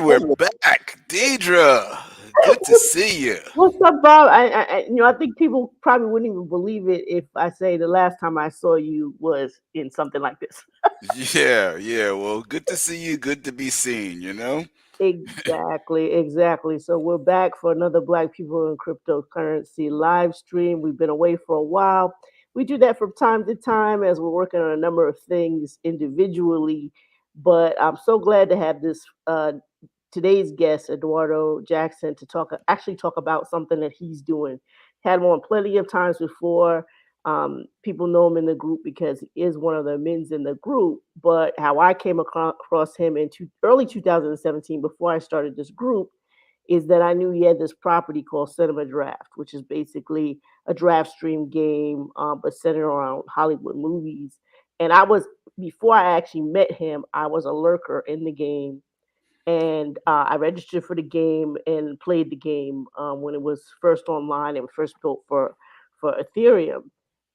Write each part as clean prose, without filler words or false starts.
we're back. Deidre, good to see you. What's up, Bob? I think people probably wouldn't even believe it if I say the last time I saw you was in something like this. Yeah, yeah. Well, good to see you. Good to be seen, you know? Exactly, exactly. So we're back for another Black People in Cryptocurrency live stream. We've been away for a while. We do that from time to time as we're working on a number of things individually. But I'm so glad to have this today's guest, Eduardo Jackson, to talk about something that he's doing. Had him on plenty of times before. People know him in the group because he is one of the men's in the group. But how I came across him in early 2017, before I started this group, is that I knew he had this property called Cinema Draft, which is basically a draft stream game, but centered around Hollywood movies. And before I actually met him, I was a lurker in the game, and I registered for the game and played the game when it was first online and first built for Ethereum.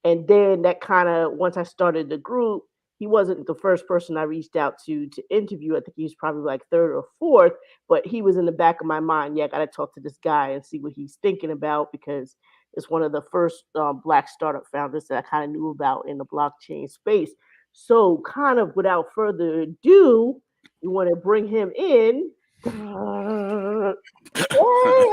And then that kind of once I started the group, he wasn't the first person I reached out to interview. I think he was probably like third or fourth, but he was in the back of my mind. Yeah, I got to talk to this guy and see what he's thinking about because it's one of the first Black startup founders that I kind of knew about in the blockchain space. So, kind of without further ado, we want to bring him in. Hey,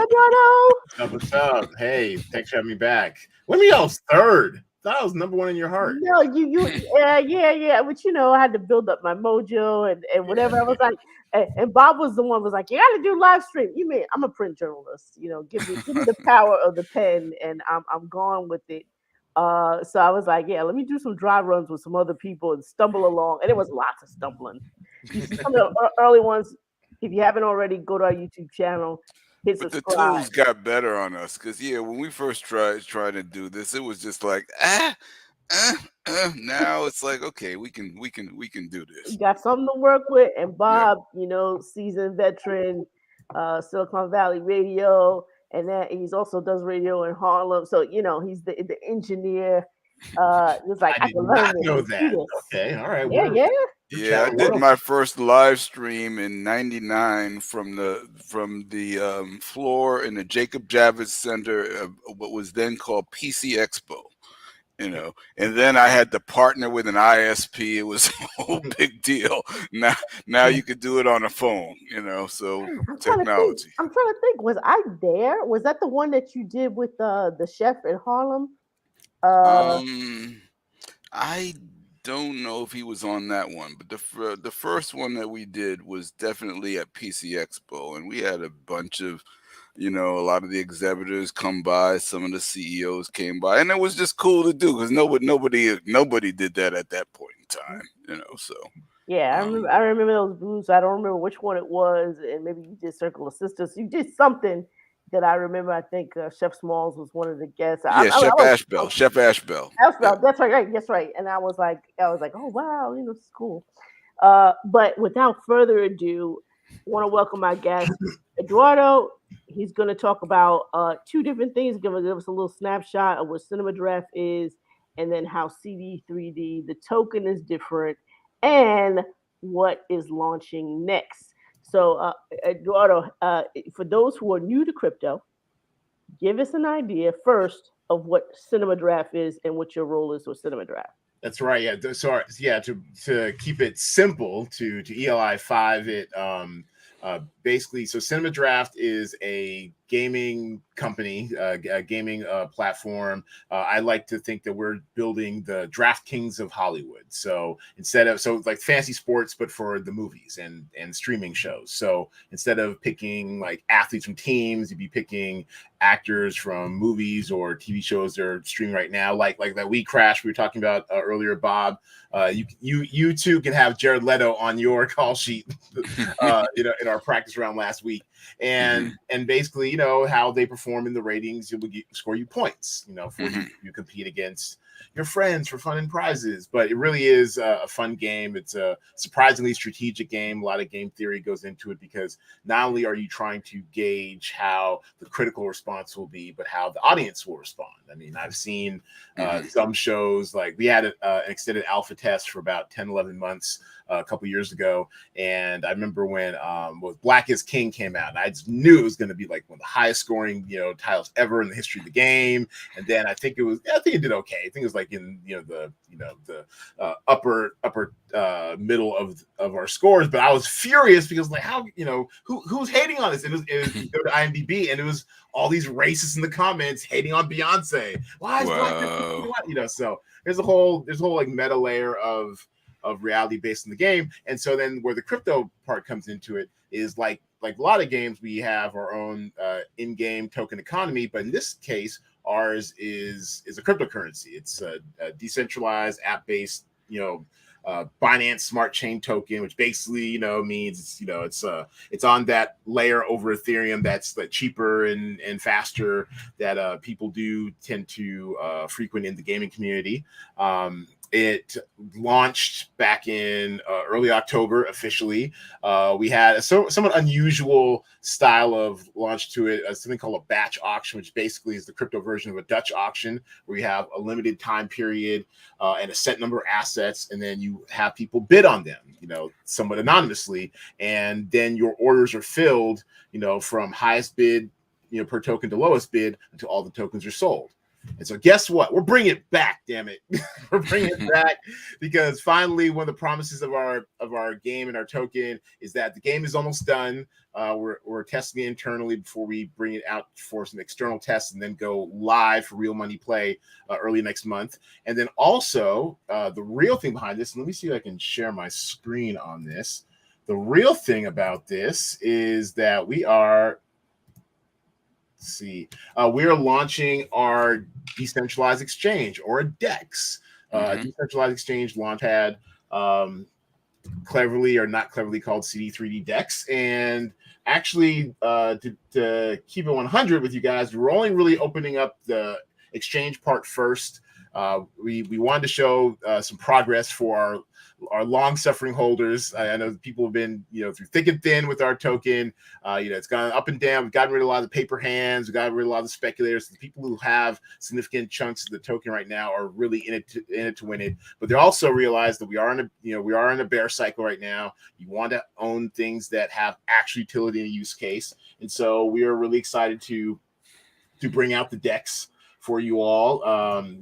Eduardo. What's up? Hey, thanks for having me back. Let me know, I was third. Thought I was number one in your heart. No, yeah. But I had to build up my mojo and whatever. I was like, and Bob was the one was like, you got to do live stream. You mean I'm a print journalist? Give me the power of the pen, and I'm gone with it. So I was like, yeah, let me do some dry runs with some other people and stumble along. And it was lots of stumbling. You see some of the early ones. If you haven't already, go to our YouTube channel, hit But the subscribe. tools got better on us because yeah, when we first tried to do this, it was just like now it's like okay, we can do You this. got something to work with. And Yeah. Bob, seasoned veteran, Silicon Valley radio, and that he's also does radio in Harlem. So he's the engineer. It's like I I did can learn not this know and do that. this. Okay, all right. Yeah, yeah. We're Yeah, I chatting. did What my else? first live stream in '99 from the floor in the Jacob Javits Center of what was then called PC Expo. And then I had to partner with an ISP. It was a whole big deal. Now you could do it on a phone. So I'm trying to think. technology. I'm trying to think. Was I there? Was that the one that you did with the chef in Harlem? Uh, Um, I don't know if he was on that one, but the first one that we did was definitely at PC Expo, and we had a bunch of a lot of the exhibitors come by, some of the CEOs came by, and it was just cool to do because nobody did that at that point in time. So Yeah, I remember. um, I remember those booths. I don't remember which one it was, and maybe you did Circle of Sisters. You did something that I remember. I think Chef Smalls was one of the guests. yeah, I was. Chef Ashbell, yeah. That's right. That's right. And I was like, oh wow, this is cool. But without further ado, I want to welcome my guest, Eduardo. He's going to talk about two different things. He's going to give us a little snapshot of what Cinema Draft is, and then how CD3D, the token, is different, and what is launching next. So, Eduardo, for those who are new to crypto, give us an idea first of what Cinema Draft is and what your role is with Cinema Draft. That's right. Yeah. So yeah, to keep it simple to ELI 5, it basically, so Cinema Draft is a gaming company, a gaming platform. I like to think that we're building the DraftKings of Hollywood. So like fantasy sports, but for the movies and streaming shows. So instead of picking like athletes from teams, you'd be picking actors from movies or TV shows that are streaming right now, like that We Crash we were talking about earlier, Bob. You too can have Jared Leto on your call sheet, in our practice round last week, and basically, how they perform in the ratings, it will score you points, for you compete against your friends for fun and prizes. But it really is a fun game. It's a surprisingly strategic game. A lot of game theory goes into it because not only are you trying to gauge how the critical response will be, but how the audience will respond. I mean, I've seen some shows, like we had an extended alpha test for about 10, 11 months a couple years ago, and I remember when Black is King came out, and I just knew it was going to be like one of the highest scoring titles ever in the history of the game. And then I think it did okay. I think it was like in the upper middle of our scores, but I was furious because like how who's hating on this? It was you go to IMDb and it was all these racists in the comments hating on Beyonce. Why is Black? So there's a whole like meta layer of reality based in the game. And so then where the crypto part comes into it is like a lot of games, we have our own in-game token economy, but in this case ours is a cryptocurrency. It's a decentralized app-based Binance Smart Chain token, which basically means it's on that layer over Ethereum that's cheaper and faster that people do tend to frequent in the gaming community. It launched back in early October officially. We had a somewhat unusual style of launch to it, something called a batch auction, which basically is the crypto version of a Dutch auction, where you have a limited time period and a set number of assets, and then you have people bid on them, somewhat anonymously, and then your orders are filled, from highest bid, per token to lowest bid until all the tokens are sold. And so guess what? We're bringing it back, damn it. We're bringing it back because finally one of the promises of our game and our token is that the game is almost done. We're testing it internally before we bring it out for some external tests and then go live for real money play early next month. And then also the real thing behind this, and let me see if I can share my screen on this. The real thing about this is that we are launching our decentralized exchange, or a DEX, decentralized exchange launchpad, cleverly or not cleverly called CD3D DEX. And actually, to keep it 100 with you guys, we're only really opening up the exchange part first. We wanted to show some progress for our long-suffering holders. I know people have been, through thick and thin with our token. It's gone up and down. We've gotten rid of a lot of the paper hands. We've gotten rid of a lot of the speculators. The people who have significant chunks of the token right now are really in it to win it. But they also realize that we are in a bear cycle right now. You want to own things that have actual utility and use case. And so we are really excited to bring out the DEX for you all, and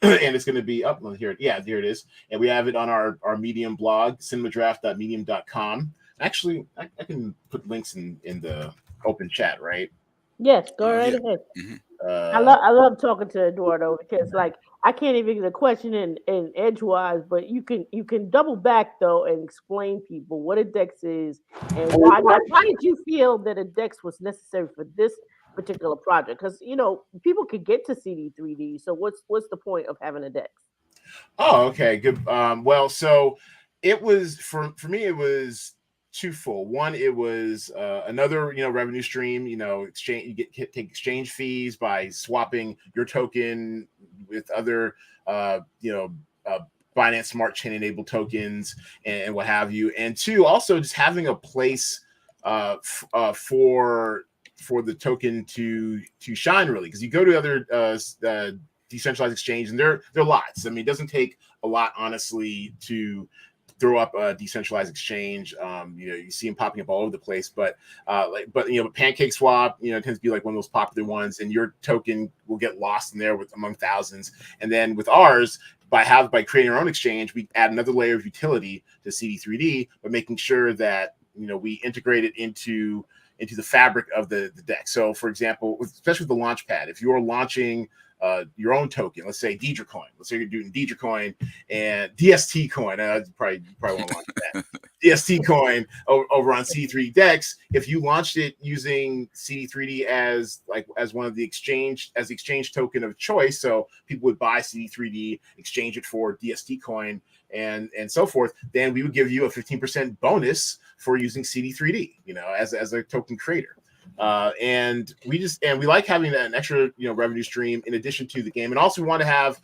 it's going to be up here. Yeah, here it is. And we have it on our Medium blog, cinemadraft.medium.com. Actually, I can put links in the open chat, right? Yes, go right ahead. I love talking to Eduardo because I can't even get a question in edgewise, but you can double back though and explain people what a DEX is and why did you feel that a DEX was necessary for this particular project? Because people could get to CD3D, so what's the point of having a DEX? Oh, okay, good. Well, so it was for me, it was twofold. One, it was another revenue stream. Exchange, you take exchange fees by swapping your token with other Binance Smart Chain enabled tokens and what have you. And two, also just having a place for the token to shine, really, because you go to other decentralized exchange and they're lots. I mean, it doesn't take a lot, honestly, to throw up a decentralized exchange. You see them popping up all over the place, but Pancake Swap, tends to be like one of those popular ones, and your token will get lost in there among thousands. And then with ours, by creating our own exchange, we add another layer of utility to CD3D, but making sure that we integrate it into the fabric of the deck. So, for example, especially with the Launchpad, if you're launching your own token, let's say Deidre Coin. Let's say you're doing Deidre Coin and DST Coin. You probably won't launch that. DST Coin over on CD3D DEX. If you launched it using CD3D as one of the exchange token of choice, so people would buy CD3D, exchange it for DST Coin, and so forth, then we would give you a 15% bonus for using CD3D, as a token creator. And we like having an extra, revenue stream in addition to the game. And also we want to have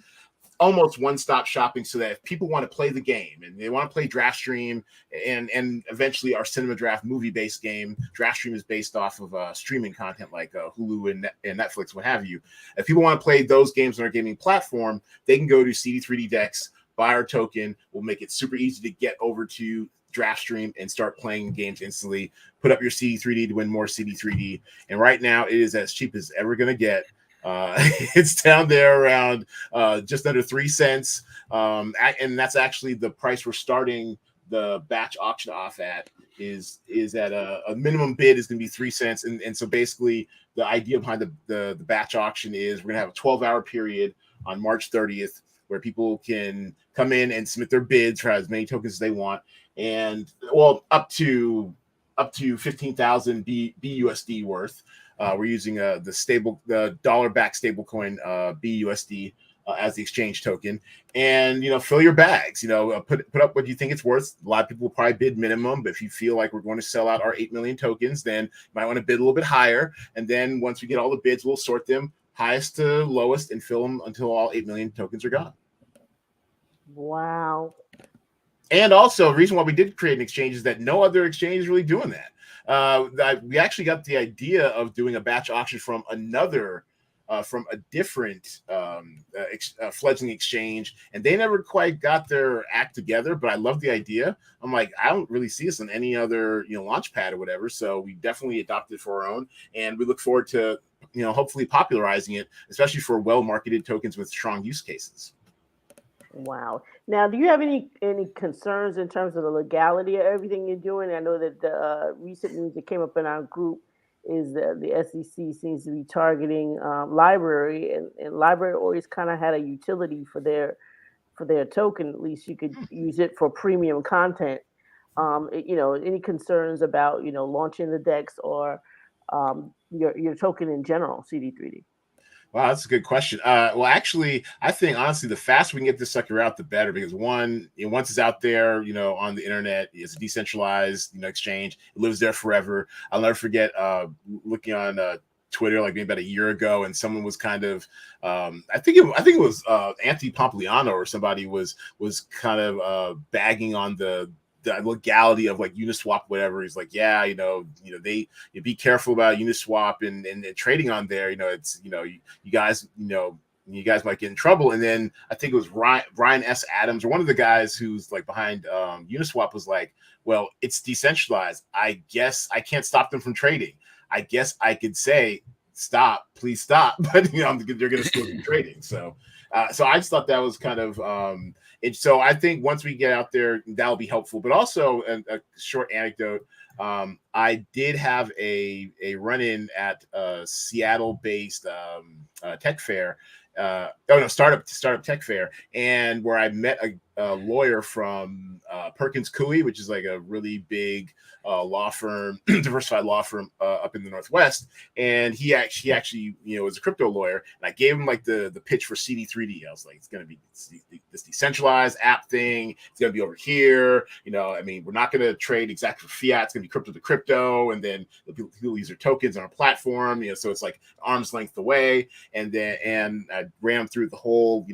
almost one-stop shopping so that if people want to play the game and they want to play Draft Stream and eventually our Cinema Draft movie-based game, Draft Stream is based off of streaming content like Hulu and Netflix, what have you. If people want to play those games on our gaming platform, they can go to CD3D DEX, buy our token. We'll make it super easy to get over to DraftStream and start playing games instantly. Put up your CD3D to win more CD3D. And right now, it is as cheap as ever going to get. It's down there around just under 3 cents. And that's actually the price we're starting the batch auction off at. Is at a minimum bid is going to be 3 cents. And so basically, the idea behind the batch auction is we're going to have a 12-hour period on March 30th where people can come in and submit their bids for as many tokens as they want, and up to 15,000 BUSD worth. We're using the dollar-backed stablecoin BUSD as the exchange token, and fill your bags. Put up what you think it's worth. A lot of people will probably bid minimum, but if you feel like we're going to sell out our 8 million tokens, then you might want to bid a little bit higher. And then once we get all the bids, we'll sort them highest to lowest and fill them until all 8 million tokens are gone. Wow. And also, the reason why we did create an exchange is that no other exchange is really doing that. We actually got the idea of doing a batch auction from a different fledgling exchange, and they never quite got their act together. But I love the idea. I'm like, I don't really see this on any other launch pad or whatever. So we definitely adopted it for our own, and we look forward to hopefully popularizing it, especially for well-marketed tokens with strong use cases. Wow. Now, do you have any concerns in terms of the legality of everything you're doing? I know that the recent news that came up in our group is that the SEC seems to be targeting library, and library always kind of had a utility for their token. At least you could use it for premium content. Any concerns about launching the DEX or your token in general, CD3D? Wow, that's a good question. Well, actually, I think honestly, the faster we can get this sucker out, the better. Because once it's out there, on the internet, it's a decentralized, exchange. It lives there forever. I'll never forget looking on Twitter like maybe about a year ago, and someone was kind of, I think it was Anthony Pompliano or somebody was kind of bagging on the legality of like Uniswap, whatever. He's like, yeah, they be careful about Uniswap and trading on there. It's you guys might get in trouble. And then I think it was Ryan S. Adams or one of the guys who's like behind Uniswap was like, well, it's decentralized. I guess I can't stop them from trading. I guess I could say, stop, please stop, but they're going to still be trading. So I just thought that was kind of so I think once we get out there, that'll be helpful. But also a short anecdote. I did have a run-in at a Seattle-based tech fair. Startup tech fair, and where I met a lawyer from Perkins Coie, which is like a really big law firm, diversified law firm up in the Northwest. And he actually was a crypto lawyer, and I gave him like the pitch for CD3D. I was like, it's going to be this decentralized app thing. It's going to be over here. We're not going to trade exactly for fiat. It's going to be crypto to crypto, and then people use their tokens on our platform. So it's like arm's length away. And I ran him through the whole,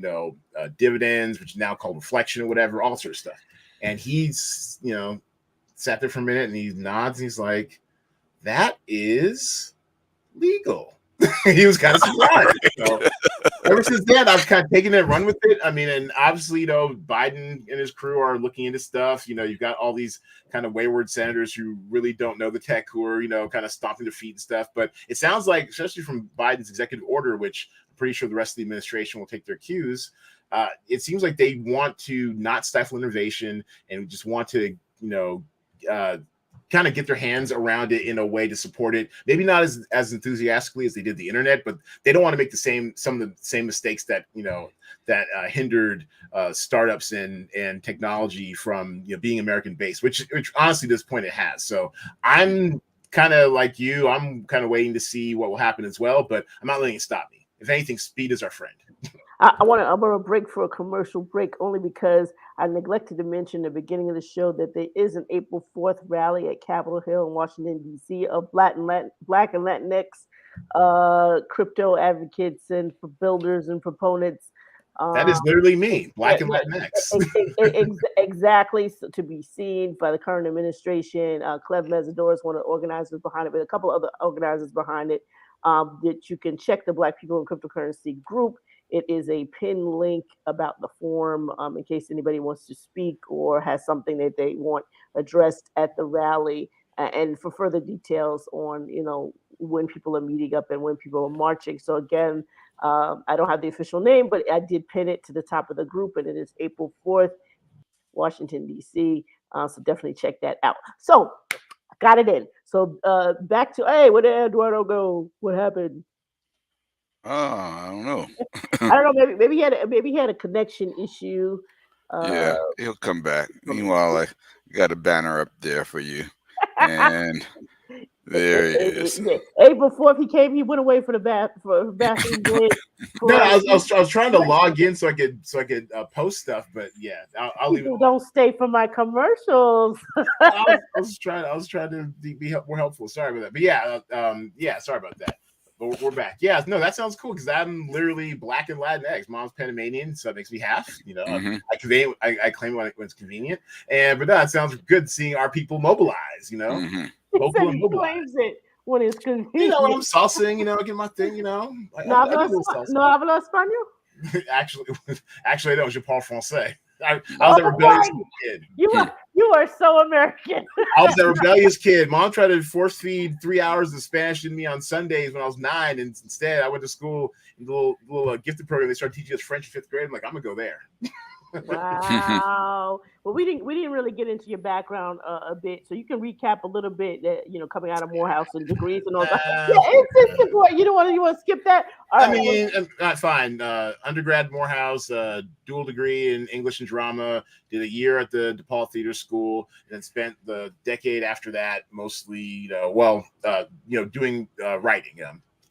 dividends, which is now called reflection or whatever, all sort of stuff. And he's, sat there for a minute and he nods and he's like, that is legal. He was kind of surprised. So ever since then, I've kind of taken it, run with it. And obviously, Biden and his crew are looking into stuff. You've got all these kind of wayward senators who really don't know the tech, who are, kind of stomping their feet and stuff. But it sounds like, especially from Biden's executive order, which I'm pretty sure the rest of the administration will take their cues, it seems like they want to not stifle innovation and just want to, kind of get their hands around it in a way to support it. Maybe not as enthusiastically as they did the internet, but they don't want to make some of the same mistakes that hindered startups and technology from being American based, which honestly at this point it has. So I'm kind of like you. I'm kind of waiting to see what will happen as well, but I'm not letting it stop me. If anything, speed is our friend. I want to break for a commercial break only because I neglected to mention at the beginning of the show that there is an April 4th rally at Capitol Hill in Washington, D.C. of Black and Latinx crypto advocates and builders and proponents. That is literally me, Black and Latinx. Exactly. So to be seen by the current administration. Clev Mesidor is one of the organizers behind it, but a couple other organizers behind it. That you can check the Black People in Cryptocurrency group. It is a pin link about the forum in case anybody wants to speak or has something that they want addressed at the rally. And for further details on, when people are meeting up and when people are marching. So again, I don't have the official name, but I did pin it to the top of the group, and it is April 4th, Washington, D.C. So definitely check that out. So I got it in. So back to, hey, where did Eduardo go? What happened? Oh, I don't know. I don't know. Maybe he had a connection issue. Uh, Yeah, he'll come back. Meanwhile, I got a banner up there for you, and there he is. April 4th, he came. He went away for the bathroom break. No, I was trying to log in so I could post stuff, but yeah, I'll leave it. People don't stay for my commercials. I was trying to be more helpful. Sorry about that, but yeah, sorry about that. But we're back. Yeah, no, that sounds cool because I'm literally Black and Latinx. Mom's Panamanian, so it makes me half. I claim when it's convenient, but no, it sounds good seeing our people mobilize. Vocal and mobilize. It when it's convenient. When I'm salsing, get my thing. No hablo español. Actually, I don't. Je parle français. I was a rebellious kid. You are so American. I was a rebellious kid. Mom tried to force feed 3 hours of Spanish to me on Sundays when I was 9, and instead I went to school in the little gifted program. They started teaching us French in 5th grade. I'm like, I'm gonna go there. Wow. Well, we didn't really get into your background a bit, so you can recap a little bit that coming out of Morehouse and degrees and all that. It's important. You want to skip that? Fine. Undergrad Morehouse, dual degree in English and drama. Did a year at the DePaul Theater School, and then spent the decade after that mostly, doing writing.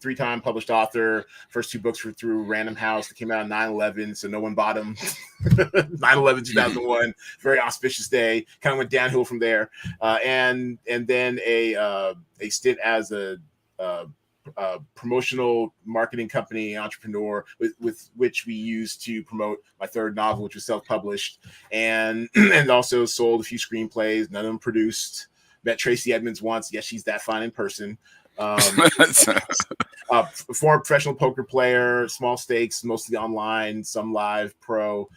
3-time published author. First 2 books were through Random House that came out in 9/11, so no one bought them. 9/11, 2001, very auspicious day. Kind of went downhill from there, and then a stint as a promotional marketing company entrepreneur with which we used to promote my 3rd novel, which was self-published, and also sold a few screenplays. None of them produced. Met Tracy Edmonds once. Yes, she's that fine in person. Former professional poker player, small stakes, mostly online, some live, pro.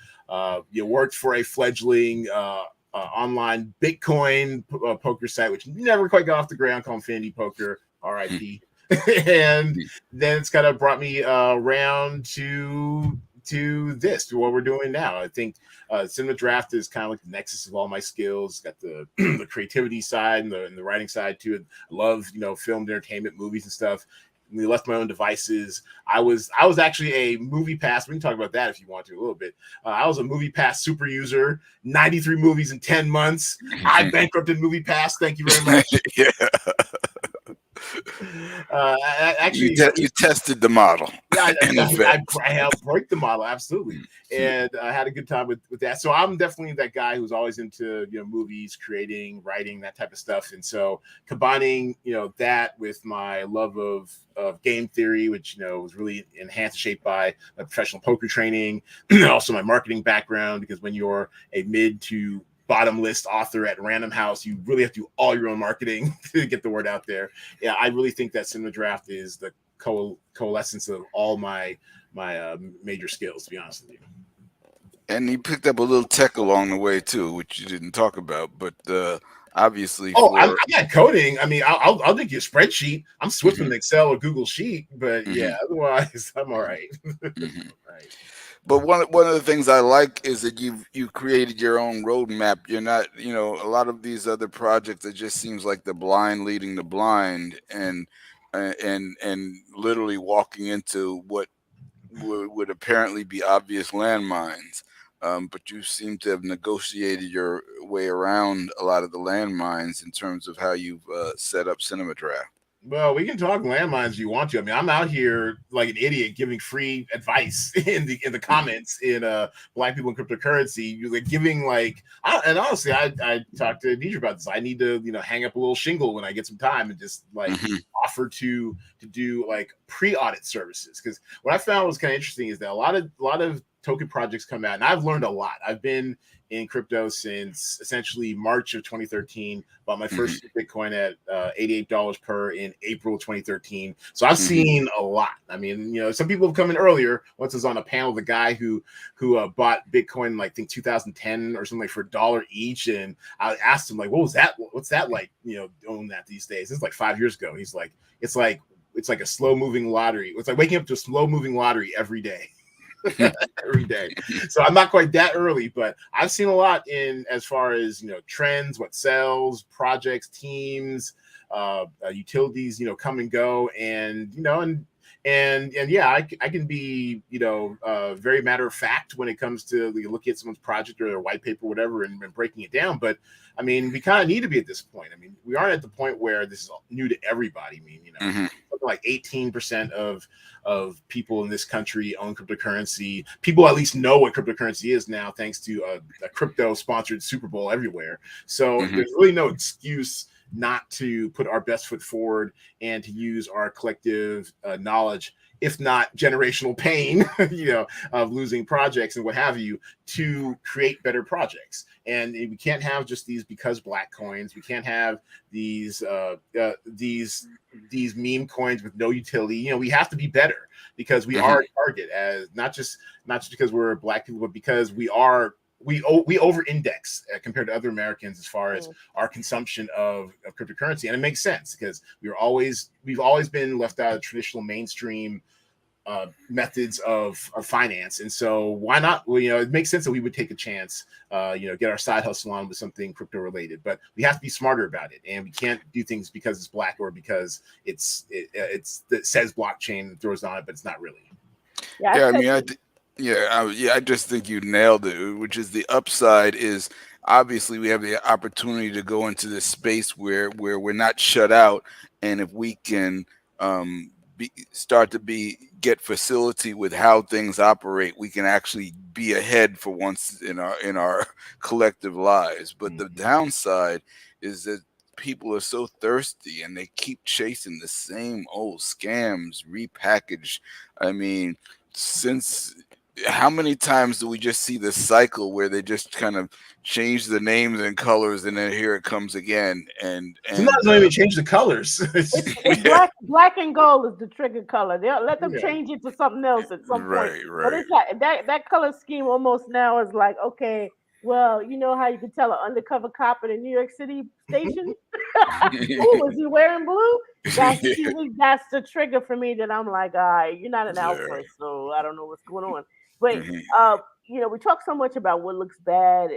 Worked for a fledgling online Bitcoin poker site, which never quite got off the ground, called Infinity Poker, RIP. And then it's kind of brought me around to what we're doing now. I think Cinema Draft is kind of like the nexus of all my skills. Got the the creativity side and the writing side too. I love film, entertainment, movies and stuff. We left my own devices. I was actually a Movie Pass. We can talk about that if you want to a little bit. I was a Movie Pass super user. 93 movies in 10 months. I bankrupted Movie Pass. Thank you very much. Yeah. Actually, you tested the model. Yeah, I helped break the model, absolutely, and I had a good time with that. So I'm definitely that guy who's always into movies, creating, writing, that type of stuff. And so combining that with my love of game theory, which was really enhanced, shaped by my professional poker training, also my marketing background, because when you're a mid to bottom list author at Random House, you really have to do all your own marketing to get the word out there. Yeah, I really think that Cinema Draft is the coalescence of all my major skills, to be honest with you. And you picked up a little tech along the way too, which you didn't talk about, but obviously. I got coding. I mean, I'll dig you a spreadsheet. I'm swift in Excel or Google Sheet, but yeah, otherwise I'm all right. Right. But one of the things I like is that you created your own roadmap. You're not, a lot of these other projects, it just seems like the blind leading the blind, and literally walking into what would apparently be obvious landmines. But you seem to have negotiated your way around a lot of the landmines in terms of how you've set up Cinema Draft. Well, we can talk landmines if you want to. I mean, I'm out here like an idiot giving free advice in the comments in Black People in Cryptocurrency. You're like giving and honestly, I talked to Deidre about this. I need to hang up a little shingle when I get some time and just offer to do like pre-audit services, because what I found was kind of interesting is that a lot of token projects come out, and I've learned a lot. I've been in crypto since essentially March of 2013. Bought my first Bitcoin at $88 per in April 2013. So I've seen a lot. I mean, some people have come in earlier. Once I was on a panel, the guy who bought Bitcoin, like, I think 2010 or something, like, for $1 each, and I asked him, like, what was that? What's that like? Own that these days? This is like 5 years ago. He's like, it's like a slow moving lottery. It's like waking up to a slow moving lottery every day. Every day. So I'm not quite that early, but I've seen a lot in as far as trends, what sells, projects, teams, utilities, come and go, and yeah, I can be very matter of fact when it comes to looking at someone's project or their white paper or whatever and breaking it down. But I mean, we kind of need to be at this point. I mean, we aren't at the point where this is new to everybody. I mean, something like 18% of people in this country own cryptocurrency. People at least know what cryptocurrency is now, thanks to a crypto-sponsored Super Bowl everywhere. So there's really no excuse not to put our best foot forward and to use our collective knowledge, if not generational pain, of losing projects and what have you, to create better projects. And we can't have just these because black coins. We can't have these meme coins with no utility. We have to be better, because we are a target, as not just because we're black people, but because we over-index compared to other Americans as far as our consumption of cryptocurrency. And it makes sense, because we've always been left out of traditional mainstream methods of finance. And so why not? Well, it makes sense that we would take a chance, get our side hustle on with something crypto related, but we have to be smarter about it. And we can't do things because it's black or because it says blockchain and throws on it, but it's not really. I just think you nailed it, which is the upside is obviously we have the opportunity to go into this space where we're not shut out. And if we can get facility with how things operate, we can actually be ahead for once in our collective lives. But the downside is that people are so thirsty and they keep chasing the same old scams repackaged. I mean, how many times do we just see the cycle where they just kind of change the names and colors, and then here it comes again? And sometimes don't even change the colors. It's black and gold is the trigger color. They'll let them change it to something else at some point. Right. But it's like that color scheme almost now is like, okay, well, you know how you can tell an undercover cop in a New York City station? Oh, is he wearing blue? That's the trigger for me, that I'm like, all right, you're not an alpha, so I don't know what's going on. But we talk so much about what looks bad.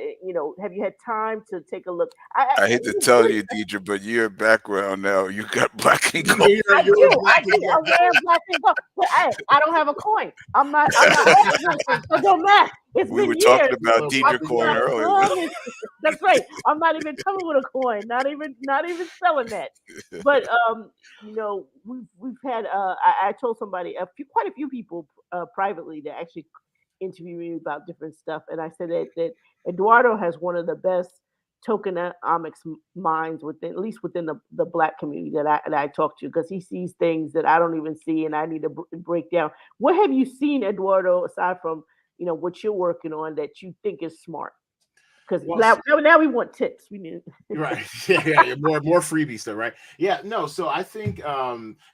Have you had time to take a look? I hate to tell you, Deidre, but your background now, you got black and gold. I do. I'm wearing black and gold. But I don't have a coin. I'm not. It don't matter. We were talking about Deidre coin earlier. That's right. I'm not even coming with a coin. Not even selling that. But we've had. I told somebody, quite a few people privately, that actually interview me about different stuff, and I said that Eduardo has one of the best tokenomics minds within the black community that I talk to, because he sees things that I don't even see, and I need to break down. What have you seen, Eduardo, aside from what you're working on, that you think is smart? Because now we want tips. We need right. Yeah. More freebie stuff, right? Yeah. No. So I think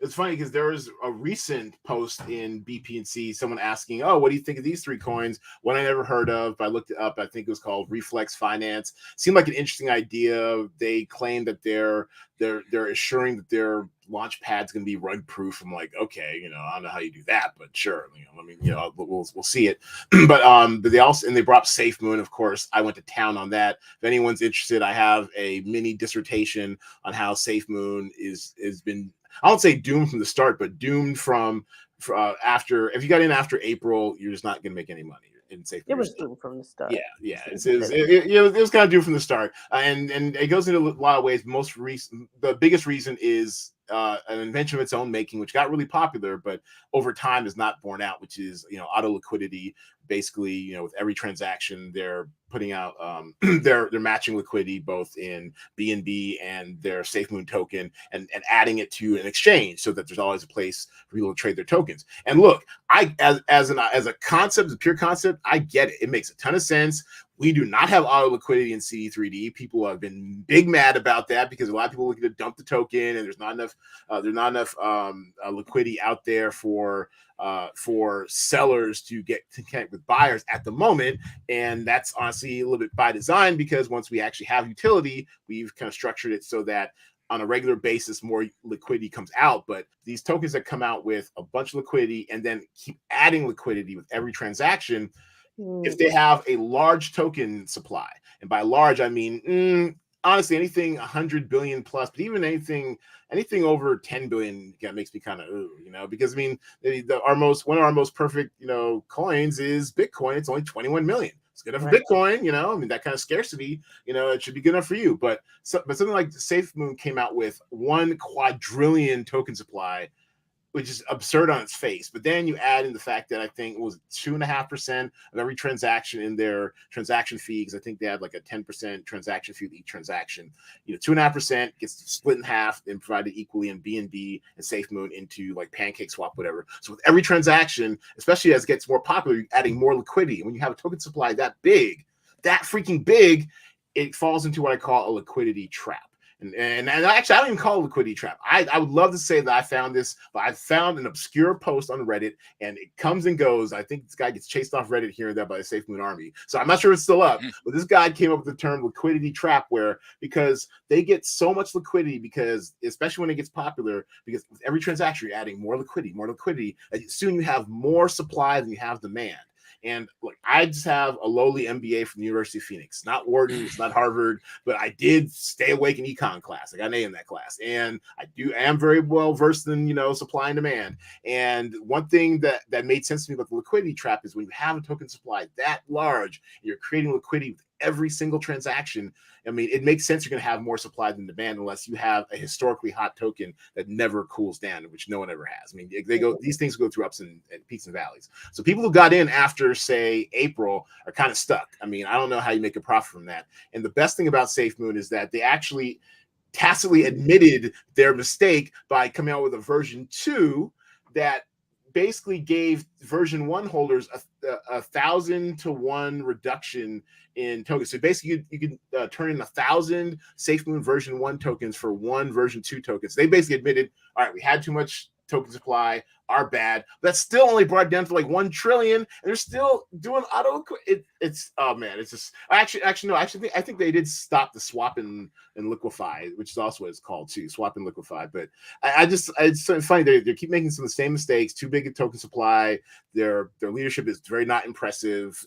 it's funny, because there was a recent post in BP&C, someone asking, "Oh, what do you think of these 3 coins?" One I never heard of, but I looked it up. I think it was called Reflex Finance. Seemed like an interesting idea. They claim that they're assuring that their launch pad's going to be rug proof. I'm like, okay, I don't know how you do that, but sure, we'll see it. but they brought up SafeMoon, of course. I went to town on that. If anyone's interested, I have a mini dissertation on how SafeMoon has been, I don't say doomed from the start, but doomed from after. If you got in after April, you're just not going to make any money. It was doomed from the start. Yeah. It was kind of doomed from the start, and it goes into a lot of ways. The biggest reason is an invention of its own making, which got really popular, but over time is not borne out, which is, auto liquidity. Basically, with every transaction, they're putting out they're matching liquidity both in BNB and their SafeMoon token, and adding it to an exchange so that there's always a place for people to trade their tokens. And look, I as a concept, as a pure concept, I get it. It makes a ton of sense. We do not have auto liquidity in CD3D. People have been big mad about that because a lot of people are looking to dump the token, and there's not enough liquidity out there for sellers to connect with buyers at the moment. And that's honestly a little bit by design, because once we actually have utility, we've kind of structured it so that on a regular basis, more liquidity comes out. But these tokens that come out with a bunch of liquidity and then keep adding liquidity with every transaction, if they have a large token supply, and by large, I mean, honestly, anything 100 billion plus, but even anything over 10 billion makes me kind of, because I mean, one of our most perfect, coins is Bitcoin. It's only 21 million. It's good enough for Bitcoin, I mean, that kind of scarcity, it should be good enough for you. But something like SafeMoon came out with 1 quadrillion token supply, which is absurd on its face. But then you add in the fact that I think it was 2.5% of every transaction in their transaction fee, because I think they had like a 10% transaction fee with each transaction. 2.5% gets split in half and provided equally in BNB and SafeMoon into like Pancake Swap, whatever. So with every transaction, especially as it gets more popular, you're adding more liquidity. And when you have a token supply that freaking big, it falls into what I call a liquidity trap. And actually, I don't even call it a liquidity trap. I would love to say that I found this, but I found an obscure post on Reddit, and it comes and goes. I think this guy gets chased off Reddit here and there by the SafeMoon army. So I'm not sure it's still up, but this guy came up with the term liquidity trap, because they get so much liquidity, because especially when it gets popular, because with every transaction, you're adding more liquidity. Soon you have more supply than you have demand. And look, I just have a lowly MBA from the University of Phoenix. Not Wharton, it's not Harvard, but I did stay awake in econ class. I got an A in that class. And I am very well versed in, supply and demand. And one thing that made sense to me about the liquidity trap is when you have a token supply that large, you're creating liquidity with every single transaction. I mean, it makes sense you're going to have more supply than demand, unless you have a historically hot token that never cools down, which no one ever has. I mean, these things go through ups and peaks and valleys. So people who got in after, say, April are kind of stuck. I mean, I don't know how you make a profit from that. And the best thing about SafeMoon is that they actually tacitly admitted their mistake by coming out with a version 2 that basically gave version 1 holders a 1,000 to 1 reduction in tokens. So basically, you can turn in 1,000 SafeMoon version 1 tokens for 1 version 2 tokens. They basically admitted, all right, we had too much token supply, are bad. That's still only brought it down to like 1 trillion, and they're still doing auto. It's oh man, it's just I think they did stop the swap and liquefy, which is also what it's called too, swap and liquefy. But it's funny they keep making some of the same mistakes. Too big a token supply. Their leadership is very not impressive.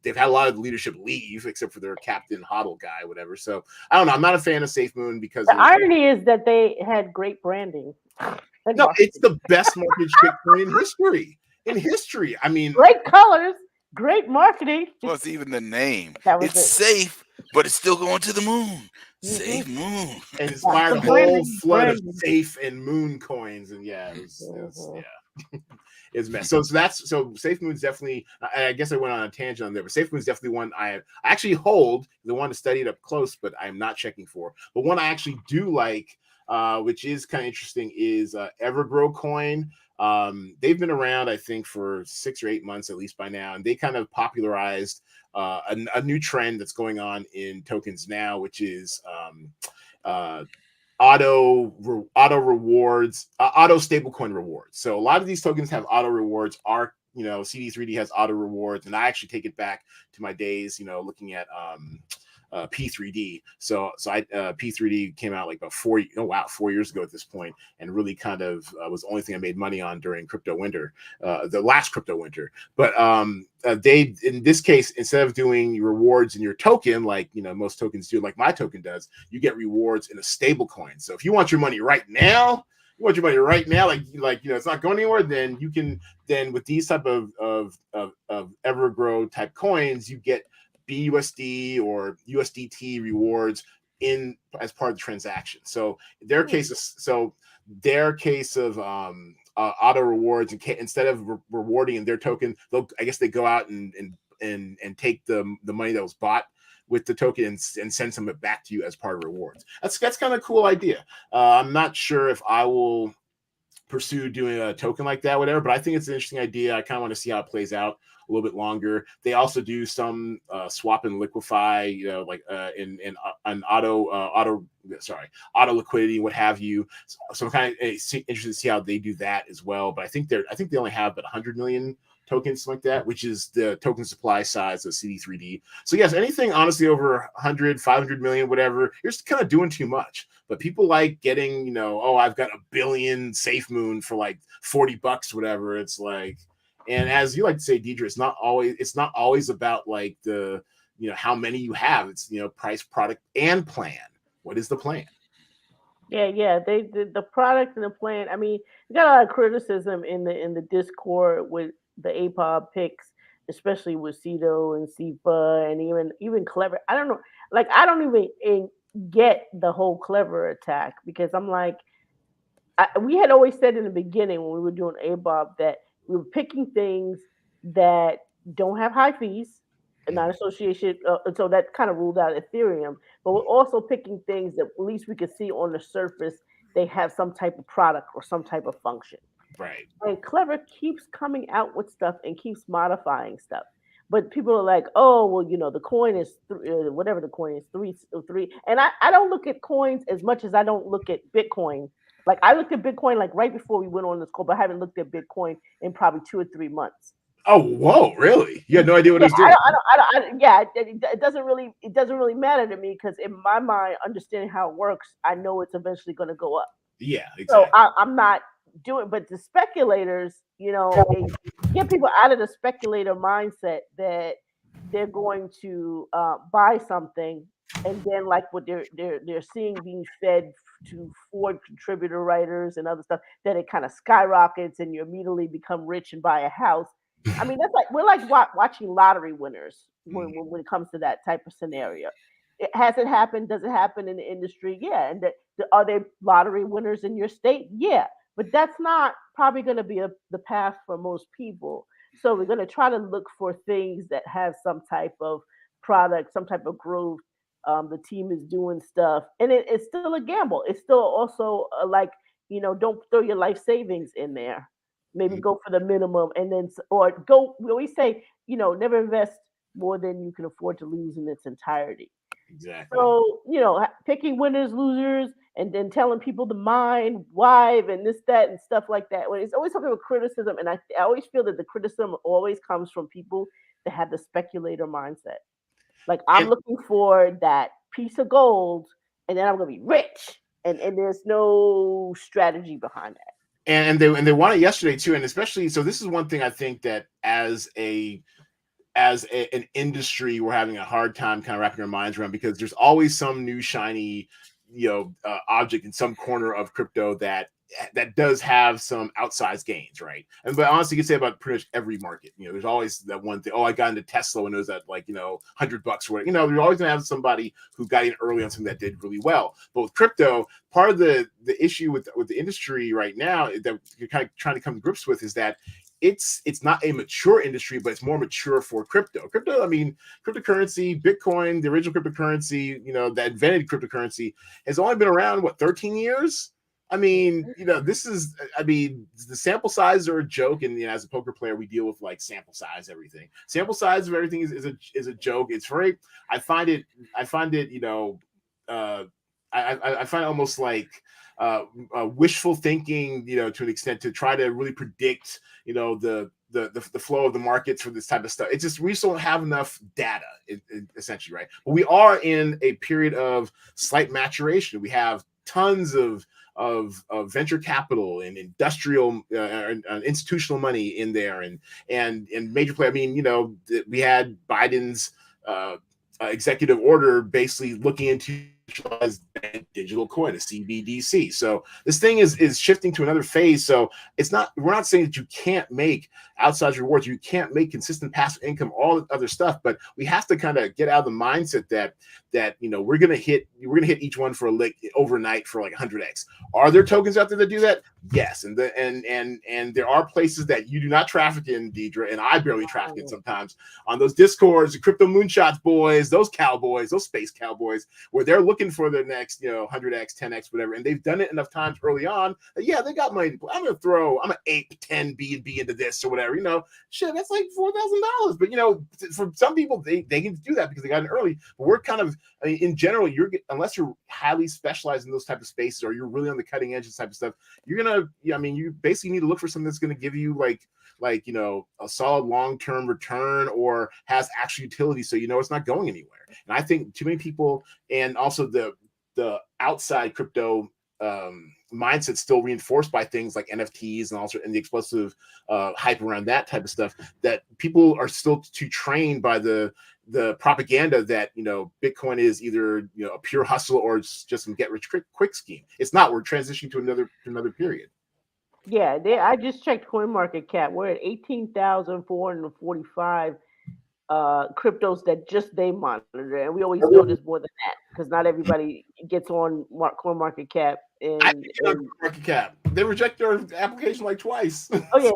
They've had a lot of leadership leave, except for their captain Hodl guy, whatever. So I don't know. I'm not a fan of SafeMoon because the irony is that they had great branding. No, it's the best marketed shitcoin in history. I mean, great colors, great marketing. Plus, even the name. It's safe, but it's still going to the moon. Safe Moon. And inspired a whole flood of safe and moon coins. And yeah, it's a mess. So SafeMoon's definitely, I guess I went on a tangent on there, but SafeMoon's definitely one I actually hold, the one to study it up close, but I'm not checking for. But one I actually do like, which is kind of interesting, is Evergrow coin. They've been around, I think, for 6 or 8 months at least by now, and they kind of popularized a new trend that's going on in tokens now, which is auto rewards, auto stablecoin rewards. So a lot of these tokens have auto rewards. CD3D has auto rewards, and I actually take it back to my days, looking at P3D. So P3D came out like about 4 years ago at this point, and really kind of was the only thing I made money on during crypto winter, the last crypto winter. But they, in this case, instead of doing rewards in your token, like most tokens do, like my token does, you get rewards in a stable coin. So if you want your money right now, like it's not going anywhere, then you can with these type of Evergrow type coins, you get BUSD or USDT rewards as part of the transaction. So in their cases, so their case of auto rewards, and instead of rewarding in their token, I guess they go out and take the money that was bought with the token and send some of it back to you as part of rewards. That's kind of a cool idea. I'm not sure if I will pursue doing a token like that, whatever, but I think it's an interesting idea. I kind of want to see how it plays out a little bit longer. They also do some swap and liquefy, like in auto liquidity, what have you. So I'm kind of interested to see how they do that as well. But I think they only have about 100 million tokens like that, which is the token supply size of CD3D. So yes, anything honestly over 100, 500 million, whatever, you're just kind of doing too much. But people like getting, I've got 1 billion Safe Moon for like $40, whatever. It's like, and as you like to say, Deidre, it's not always about like the, how many you have. It's, price, product, and plan. What is the plan? Yeah. They did the product and the plan. I mean, you got a lot of criticism in the Discord with the APOB picks, especially with Cedo and Sifa and even Clever. I don't know, like I don't even get the whole Clever attack, because I'm like, we had always said in the beginning when we were doing ABOB that we were picking things that don't have high fees and not association. So that kind of ruled out Ethereum. But we're also picking things that at least we could see on the surface they have some type of product or some type of function. Right. And Clever keeps coming out with stuff and keeps modifying stuff. But people are like, oh, well, the coin is whatever the coin is, three. And I don't look at coins as much as I don't look at Bitcoin. Like I looked at Bitcoin like right before we went on this call, but I haven't looked at Bitcoin in probably 2 or 3 months. Oh, whoa, really? You had no idea what it was doing? It doesn't really matter to me, because in my mind, understanding how it works, I know it's eventually going to go up. Yeah, exactly. So I'm not doing, but the speculators, get people out of the speculator mindset that they're going to buy something, and then like what they're seeing being fed to Ford contributor writers and other stuff, that it kind of skyrockets and you immediately become rich and buy a house. I mean, that's like we're like watching lottery winners when it comes to that type of scenario. Has it happened? Does it happen in the industry? Yeah. And are there lottery winners in your state? Yeah. But that's not probably going to be the path for most people. So we're going to try to look for things that have some type of product, some type of growth. The team is doing stuff, and it's still a gamble. It's still also like, don't throw your life savings in there. Maybe go for the minimum, and then or go. We always say, never invest more than you can afford to lose in its entirety. Exactly. So, picking winners, losers, and then telling people to mine, why, and this, that, and stuff like that. When it's always something with criticism, and I always feel that the criticism always comes from people that have the speculator mindset. Like I'm looking for that piece of gold, and then I'm gonna be rich, and there's no strategy behind that. And they want it yesterday too, and especially so. This is one thing I think that as an industry, we're having a hard time kind of wrapping our minds around, because there's always some new shiny, object in some corner of crypto that does have some outsized gains, right? But honestly, you can say about pretty much every market. There's always that one thing. Oh, I got into Tesla when it was at like $100 or whatever. You're always gonna have somebody who got in early on something that did really well. But with crypto, part of the issue with the industry right now that you're kind of trying to come to grips with is that it's not a mature industry, but it's more mature for crypto. I mean, cryptocurrency, Bitcoin, the original cryptocurrency, that invented cryptocurrency, has only been around 13 years. I mean, the sample size are a joke, and as a poker player, we deal with like sample size everything. Sample size of everything is a joke. It's very. I find it. I find it almost like wishful thinking, to an extent, to try to really predict, the flow of the markets for this type of stuff. It's just we just don't have enough data, essentially, right? But we are in a period of slight maturation. We have tons of venture capital and industrial and institutional money in there, and major play. I mean, we had Biden's executive order basically looking into digital coin, a CBDC. So this thing is shifting to another phase. So we're not saying that you can't make outsized rewards, you can't make consistent passive income, all the other stuff, but we have to kind of get out of the mindset that we're gonna hit each one for a lick overnight for like 100x. Are there tokens out there that do that? Yes, and there are places that you do not traffic in, Deidre, and I barely traffic in sometimes on those discords, the crypto moonshots boys, those cowboys, those space cowboys, where they're looking for their next 100x, 10x, whatever, and they've done it enough times early on that, yeah, they got money. I'm gonna ape 10 B&B into this or whatever. Shit, that's like $4,000. But for some people, they can do that because they got in early. But we're kind of, in general, unless you're highly specialized in those type of spaces or you're really on the cutting edge of this type of stuff, you basically need to look for something that's going to give you like a solid long-term return or has actual utility, so it's not going anywhere. And I think too many people, and also the outside crypto mindset, still reinforced by things like NFTs and also in the explosive hype around that type of stuff, that people are still too trained by the propaganda that Bitcoin is either a pure hustle or it's just some get rich quick scheme. It's not. We're transitioning to another period. Yeah, I just checked CoinMarketCap. We're at 18,445 cryptos that just they monitor, and we always know there's more than that because not everybody gets on CoinMarketCap. Market cap. They reject their application like twice. Oh yeah.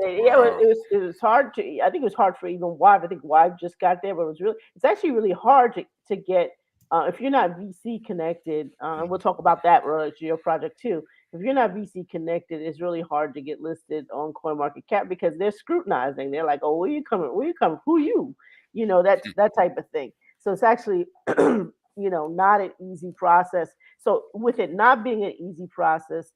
It was hard to. I think it was hard for even Wive. I think Wive just got there, but it's actually really hard to get if you're not VC connected. And we'll talk about that related to your project too. If you're not VC connected, it's really hard to get listed on CoinMarketCap because they're scrutinizing. They're like, "Oh, where you coming? Who you?" That type of thing. So it's actually not an easy process. So with it not being an easy process,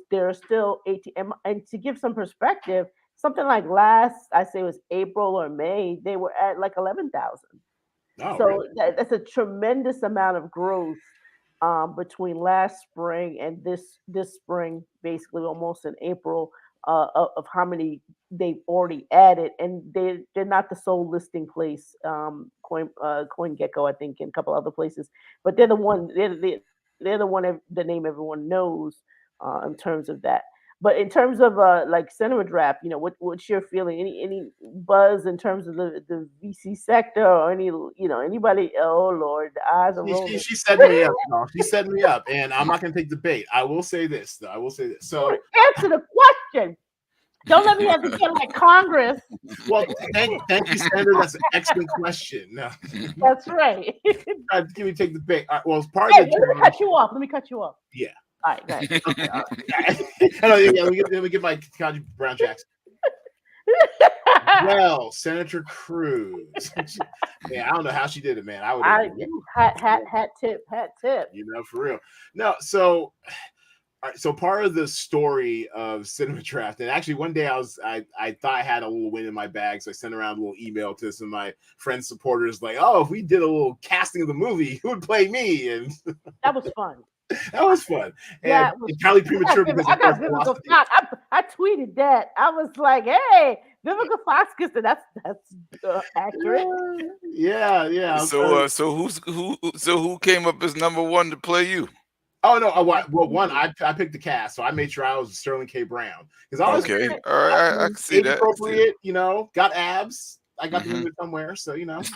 there are still 18, and to give some perspective, something like I say it was April or May, they were at like 11,000. Oh, so really? that's a tremendous amount of growth between last spring and this spring, basically almost in April, of how many they've already added, and they're not the sole listing place. CoinGecko, I think, and a couple other places, but they're the one. They're the one the name everyone knows in terms of that. But in terms of like Cinema Draft, what's your feeling? Any buzz in terms of the VC sector or anybody? Oh Lord, the eyes are rolling. She set me up. No, she set me up, and I'm not going to take the bait. I will say this, though. So answer the question. Don't let me have to get like Congress. Well, thank you, Sandra. That's an excellent question. No. That's right. Give me take the bait. All right, well, part Hey, of the let me cut you off. Yeah. All right, go ahead. Okay, all right. Let me get my Kaji Brown Jackson. Well, Senator Cruz. Man, I don't know how she did it, man. Hat tip. For real. No, so. All right, so part of the story of Cinema Draft, and actually one day I thought I had a little win in my bag, so I sent around a little email to some of my friends, supporters, like, "Oh, if we did a little casting of the movie, who would play me?" And that was fun. That was fun. Yeah, and probably premature because I got Vivica Fox. I tweeted that. I was like, "Hey, Vivica Fox gets it. That's accurate." Yeah. So who came up as number one to play you? Oh no! Well, one, I picked the cast, so I made sure I was Sterling K. Brown because I was okay. All right, I can see that. Appropriate, got abs. I got them in there somewhere, so it's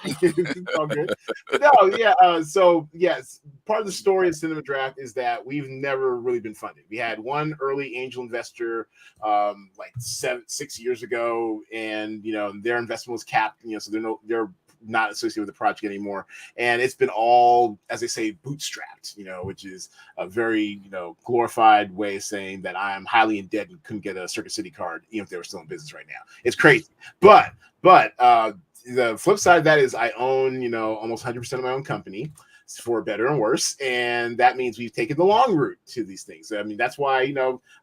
all good. No, yeah. So yes, part of the story of Cinema Draft is that we've never really been funded. We had one early angel investor, like 6 years ago, and their investment was capped. So they're not associated with the project anymore, and it's been all, as they say, bootstrapped, which is a very glorified way of saying that I am highly in debt and couldn't get a Circuit City card even if they were still in business right now. It's crazy, but the flip side of that is I own almost 100% of my own company, for better and worse, and that means we've taken the long route to these things. I mean, that's why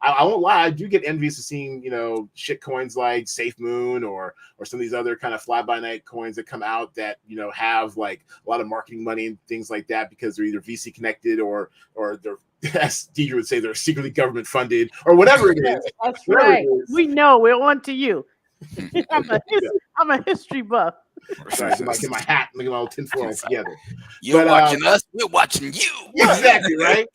I won't lie, I do get envious of seeing shit coins like Safe Moon or some of these other kind of fly-by-night coins that come out that have like a lot of marketing money and things like that because they're either VC connected or they're, as Deidre would say, they're secretly government funded or whatever it is. That's right. We know we're on to you. I'm a history buff. Sorry, get my hat, get my little tinfoil together. You're watching us, we're watching you. Exactly, right?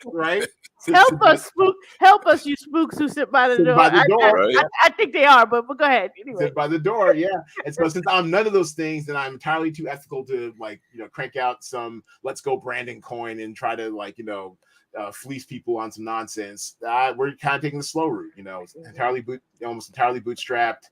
Help us, you spooks who sit by the door. I think they are, but go ahead. Anyway. Sit by the door, yeah. And so since I'm none of those things, then I'm entirely too ethical to crank out some let's go Brandon coin and try to fleece people on some nonsense. We're kind of taking the slow route, almost entirely bootstrapped.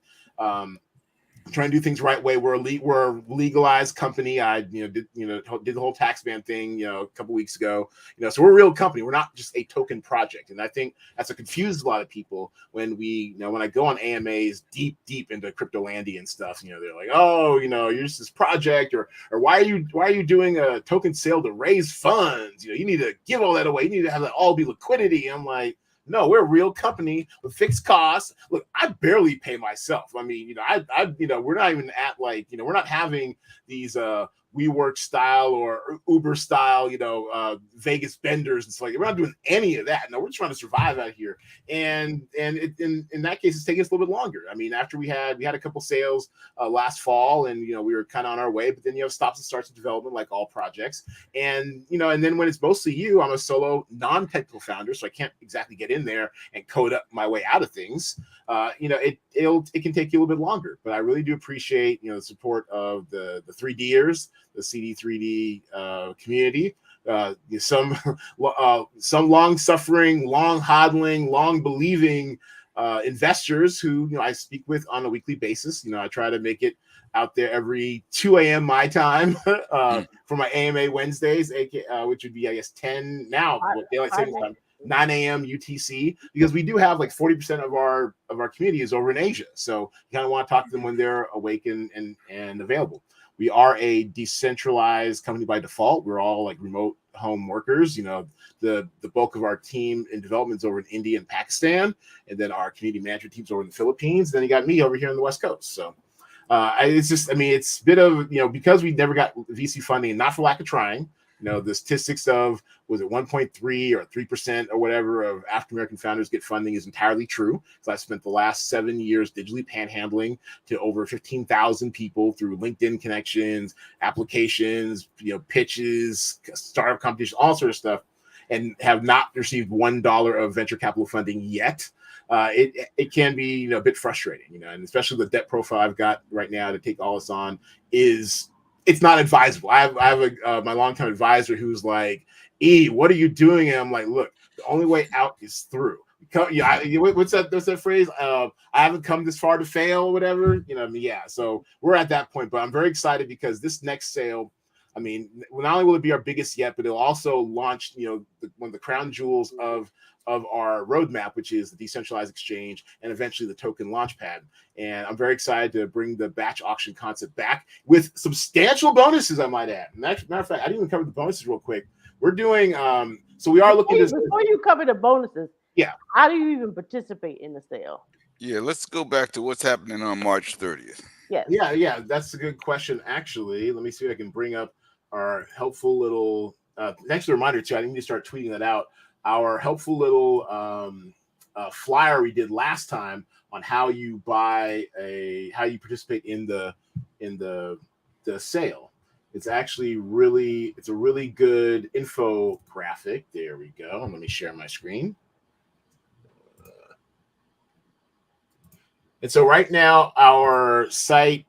Trying to do things the right way. We're a legalized company. I did the whole tax ban thing a couple weeks ago. So we're a real company. We're not just a token project. And I think that's what confuses a lot of people when when I go on AMAs deep into cryptolandia and stuff. They're like, oh, you're just this project, or why are you doing a token sale to raise funds? You need to give all that away. You need to have that all be liquidity. I'm like, no, we're a real company with fixed costs. Look, I barely pay myself. I mean, we're not even at we're not having these WeWork style or Uber style, Vegas benders and stuff like that. We're not doing any of that. No, we're just trying to survive out here. And in that case, it's taking us a little bit longer. I mean, after we had a couple sales last fall, and we were kind of on our way, but then stops and starts of development like all projects. And and then when it's mostly you, I'm a solo non-technical founder, so I can't exactly get in there and code up my way out of things. It can take you a little bit longer, but I really do appreciate the support of the 3Ders, the CD3D community, some long-suffering, long-hodling, long-believing investors who I speak with on a weekly basis. I try to make it out there every 2 a.m. my time for my AMA Wednesdays, which would be 10 now daylight savings time. 9 a.m. UTC, because we do have 40% of our community is over in Asia. So you kind of want to talk to them when they're awake and available. We are a decentralized company by default. We're all remote home workers. The bulk of our team in development is over in India and Pakistan, and then our community management team's over in the Philippines. Then you got me over here on the West Coast. So it's a bit of, because we never got VC funding, and not for lack of trying. The statistics of, was it 1.3 or 3% or whatever of African American founders get funding is entirely true. So I spent the last 7 years digitally panhandling to over 15,000 people through LinkedIn connections, applications, pitches, startup competitions, all sort of stuff, and have not received $1 of venture capital funding yet. It can be a bit frustrating, and especially the debt profile I've got right now to take all this on it's not advisable. I have my longtime advisor who's like, E, what are you doing? And I'm like, look, the only way out is through. What's that phrase? I haven't come this far to fail or whatever. So we're at that point, but I'm very excited because this next sale, not only will it be our biggest yet, but it'll also launch, one of the crown jewels of our roadmap, which is the decentralized exchange and eventually the token launchpad. And I'm very excited to bring the batch auction concept back with substantial bonuses, I might add. Matter of fact, I didn't even cover the bonuses real quick. We're doing, so we are looking at before you cover the bonuses. Yeah. How do you even participate in the sale? Yeah, let's go back to what's happening on March 30th. Yes. Yeah, that's a good question, actually. Let me see if I can bring up our helpful little, next reminder too, I need to start tweeting that out. Our helpful little flyer we did last time on how you participate in the sale. It's actually it's a really good infographic. There we go. Let me share my screen. And so right now our site,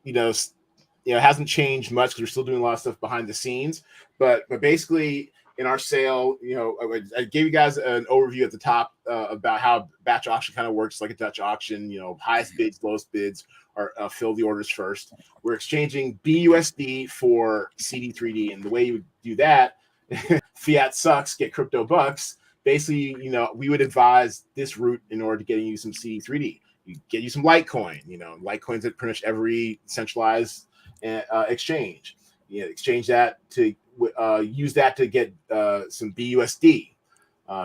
hasn't changed much because we're still doing a lot of stuff behind the scenes. But basically, in our sale, I gave you guys an overview at the top about how batch auction kind of works, like a Dutch auction. Highest bids, lowest bids are fill the orders first. We're exchanging BUSD for CD3D, and the way you would do that, fiat sucks, get crypto bucks. Basically, we would advise this route in order to getting you some CD3D. You get you some Litecoin. Litecoin's at pretty much every centralized exchange. Exchange that to use that to get some BUSD.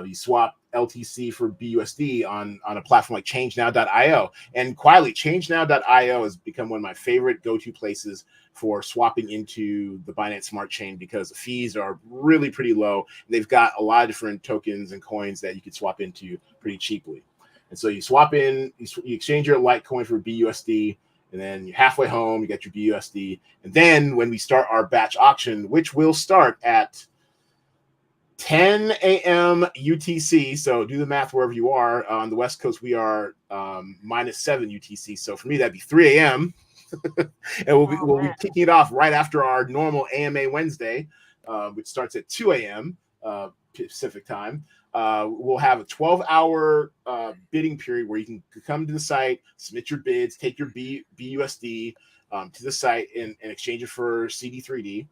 You swap LTC for BUSD on a platform like ChangeNow.io. And quietly, ChangeNow.io has become one of my favorite go-to places for swapping into the Binance Smart Chain because the fees are really pretty low. They've got a lot of different tokens and coins that you could swap into pretty cheaply. And so you swap in, you exchange your Litecoin for BUSD, and then you're halfway home, you get your BUSD. And then when we start our batch auction, which will start at 10 a.m. UTC, so do the math wherever you are. On the West Coast, we are -7 UTC. So for me, that'd be 3 a.m. and we'll be kicking it off right after our normal AMA Wednesday, which starts at 2 a.m. Pacific time. We'll have a 12-hour bidding period where you can come to the site, submit your bids, take your BUSD to the site, and exchange it for CD3D.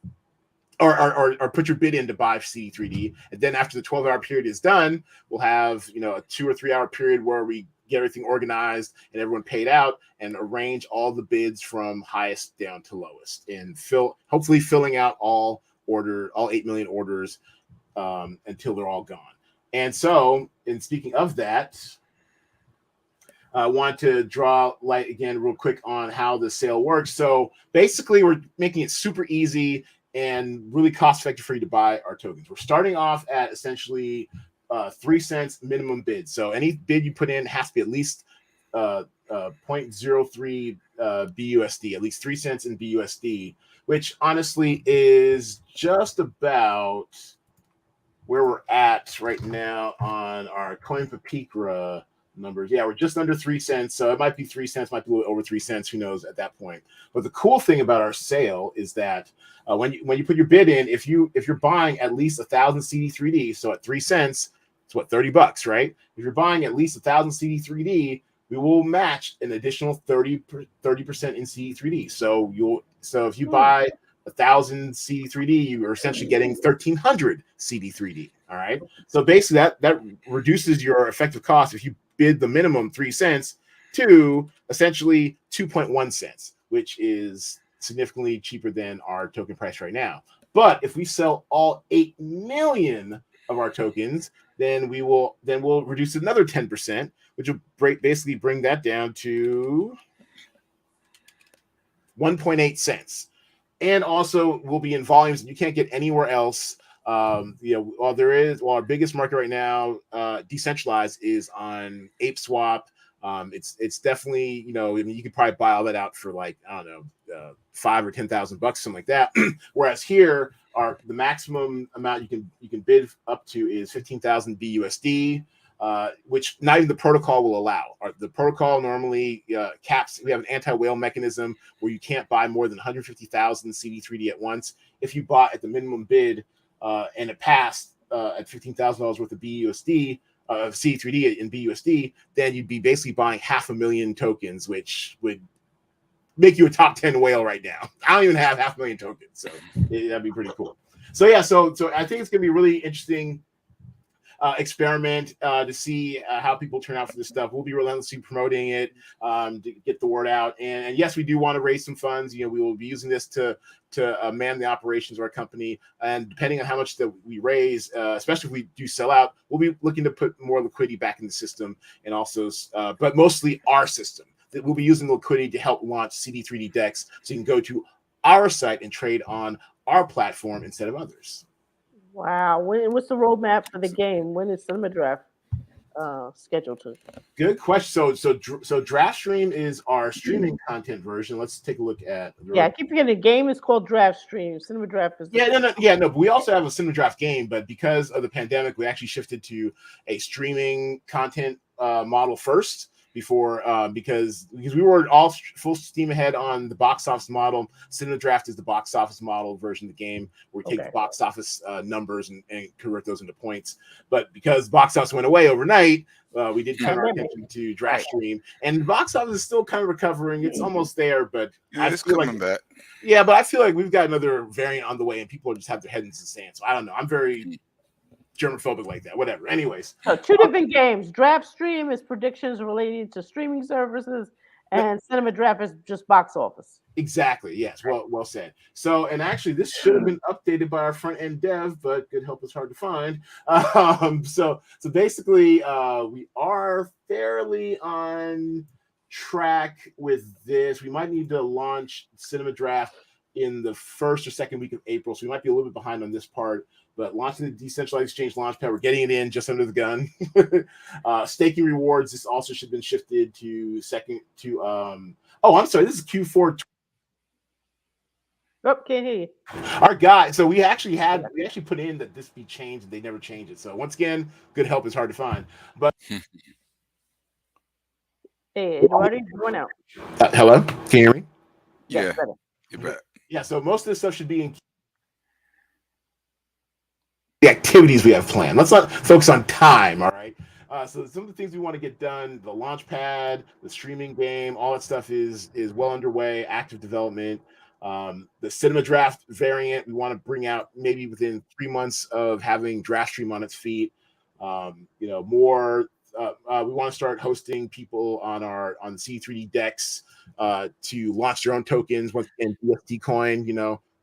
Or put your bid in to buy CD3D, and then after the 12-hour period is done, we'll have a 2 or 3 hour period where we get everything organized and everyone paid out, and arrange all the bids from highest down to lowest, and hopefully filling out all 8 million orders until they're all gone. And so, in speaking of that, I want to draw light again real quick on how the sale works. So basically, we're making it super easy and really cost effective for you to buy our tokens. We're starting off at essentially 3 cents minimum bid. So any bid you put in has to be at least 0.03 BUSD, at least 3 cents in BUSD, which honestly is just about where we're at right now on our CoinPapikra numbers. Yeah, we're just under 3 cents. So it might be 3 cents, might be a little over 3 cents. Who knows at that point? But the cool thing about our sale is that when you put your bid in, if you're buying at least 1,000 CD3D, so at 3 cents, it's what, $30, right? If you're buying at least 1,000 CD3D, we will match an additional 30% in CD3D. So if you buy 1,000 CD3D, you are essentially getting 1,300 CD3D. All right. So basically, that reduces your effective cost if you bid the minimum 3 cents to essentially 2.1 cents, which is significantly cheaper than our token price right now. But if we sell all 8 million of our tokens, then we'll reduce another 10%, which will basically bring that down to 1.8 cents. And also we'll be in volumes you can't get anywhere else. While our biggest market right now, decentralized, is on ApeSwap. It's definitely, you could probably buy all that out for like, I don't know, $5,000 or $10,000, something like that. Whereas here, the maximum amount you can bid up to is 15,000 BUSD, which not even the protocol will allow. The protocol normally caps. We have an anti-whale mechanism where you can't buy more than 150,000 CD3D at once. If you bought at the minimum bid and it passed at $15,000 worth of BUSD, of CD3D in BUSD, then you'd be basically buying 500,000 tokens, which would make you a top 10 whale right now. I don't even have 500,000 tokens, so that'd be pretty cool. So yeah, so I think it's gonna be a really interesting experiment to see how people turn out for this stuff. We'll be relentlessly promoting it to get the word out. And yes, we do want to raise some funds. We will be using this to man the operations of our company. And depending on how much that we raise, especially if we do sell out, we'll be looking to put more liquidity back in the system, and also, but mostly our system. That we'll be using the liquidity to help launch CD3D DEX, so you can go to our site and trade on our platform instead of others. Wow. What's the roadmap for the game? When is Cinema Draft scheduled to? Good question. So Draft Stream is our streaming content version. Let's take a look at. I keep forgetting the game is called Draft Stream. Cinema Draft is. No. But we also have a Cinema Draft game, but because of the pandemic, we actually shifted to a streaming content model first. Because we were all full steam ahead on the box office model. Cinema Draft is the box office model version of the game, where we take the box office numbers and convert those into points. But because box office went away overnight, we did turn our attention to Draft Stream, and the box office is still kind of recovering. It's almost there, but it's coming back. Yeah, but I feel like we've got another variant on the way, and people just have their heads in the sand. So I don't know. I'm very germophobic like that. Whatever. Anyways, so 2 different games. Draft Stream is predictions related to streaming services, and Cinema Draft is just box office. Exactly. Yes. Well said. So, and actually, this should have been updated by our front end dev, but good help is hard to find. So basically, we are fairly on track with this. We might need to launch Cinema Draft in the first or second week of April. So we might be a little bit behind on this part, but launching the decentralized exchange launchpad, we're getting it in just under the gun. Staking rewards, this also should have been shifted to I'm sorry, this is Q4. Oh, can't hear you. Our guy, so we actually put in that this be changed, and they never changed it. So once again, good help is hard to find. But Hey, Eduardo, you're going out. hello, can you hear me? Yes, Yeah, better. you're back. Yeah, so most of this stuff should be in the activities we have planned. Let's not focus on time, all right? So some of the things we want to get done, the launch pad, the streaming game, all that stuff is well underway, active development. The cinema draft variant, we want to bring out maybe within 3 months of having draft stream on its feet. More. We want to start hosting people on the CD3D DEX to launch their own tokens once again, USD coin.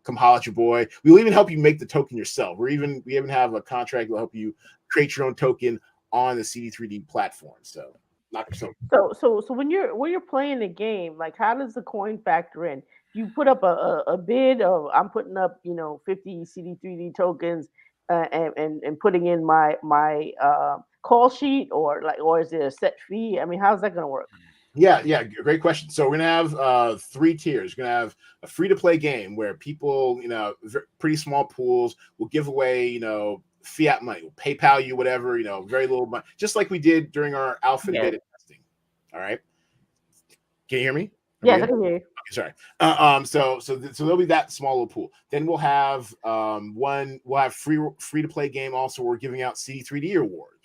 Come holler at your boy. We'll even help you make the token yourself. We even have a contract that will help you create your own token on the CD3D platform. So not so. So when you're playing the game, like how does the coin factor in? You put up a bid of I'm putting up 50 CD3D tokens and putting in my call sheet or is there a set fee? I mean, how's that gonna work? Yeah, great question. So we're gonna have 3 tiers. We're gonna have a free-to-play game where people, pretty small pools will give away, fiat money, will PayPal you whatever, very little money, just like we did during our alpha and beta testing. All right, can you hear me? Yes, I can hear you. Okay, sorry. So there'll be that small little pool. Then we'll have free to play game. Also, we're giving out CD3D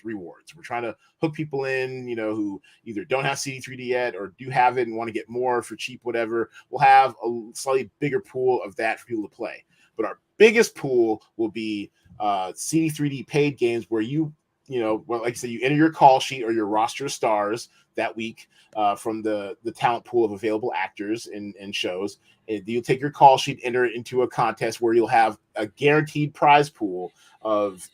rewards. We're trying to hook people in, who either don't have CD3D yet or do have it and want to get more for cheap, whatever. We'll have a slightly bigger pool of that for people to play. But our biggest pool will be CD3D paid games where like I said, you enter your call sheet or your roster of stars that week from the talent pool of available actors and shows. And you'll take your call sheet, enter it into a contest where you'll have a guaranteed prize pool of,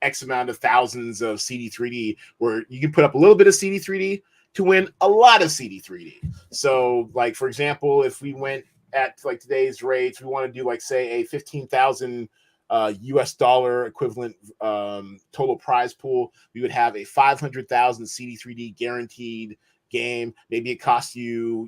X amount of thousands of CD3D, where you can put up a little bit of CD3D to win a lot of CD3D. So, like, for example, if we went at like today's rates, we want to do like, say, a 15,000 US dollar equivalent total prize pool, we would have a 500,000 CD3D guaranteed game. Maybe it costs you,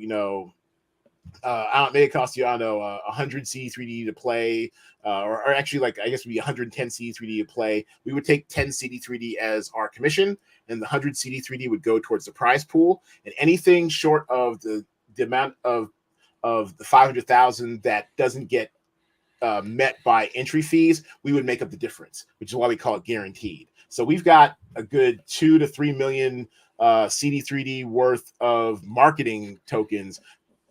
maybe it costs you, 100 CD3D to play, or actually, like, I guess it would be 110 CD3D to play. We would take 10 CD3D as our commission, and the 100 CD3D would go towards the prize pool. And anything short of the amount of the 500,000 that doesn't get met by entry fees, we would make up the difference, which is why we call it guaranteed. So we've got a good 2 to 3 million CD3D worth of marketing tokens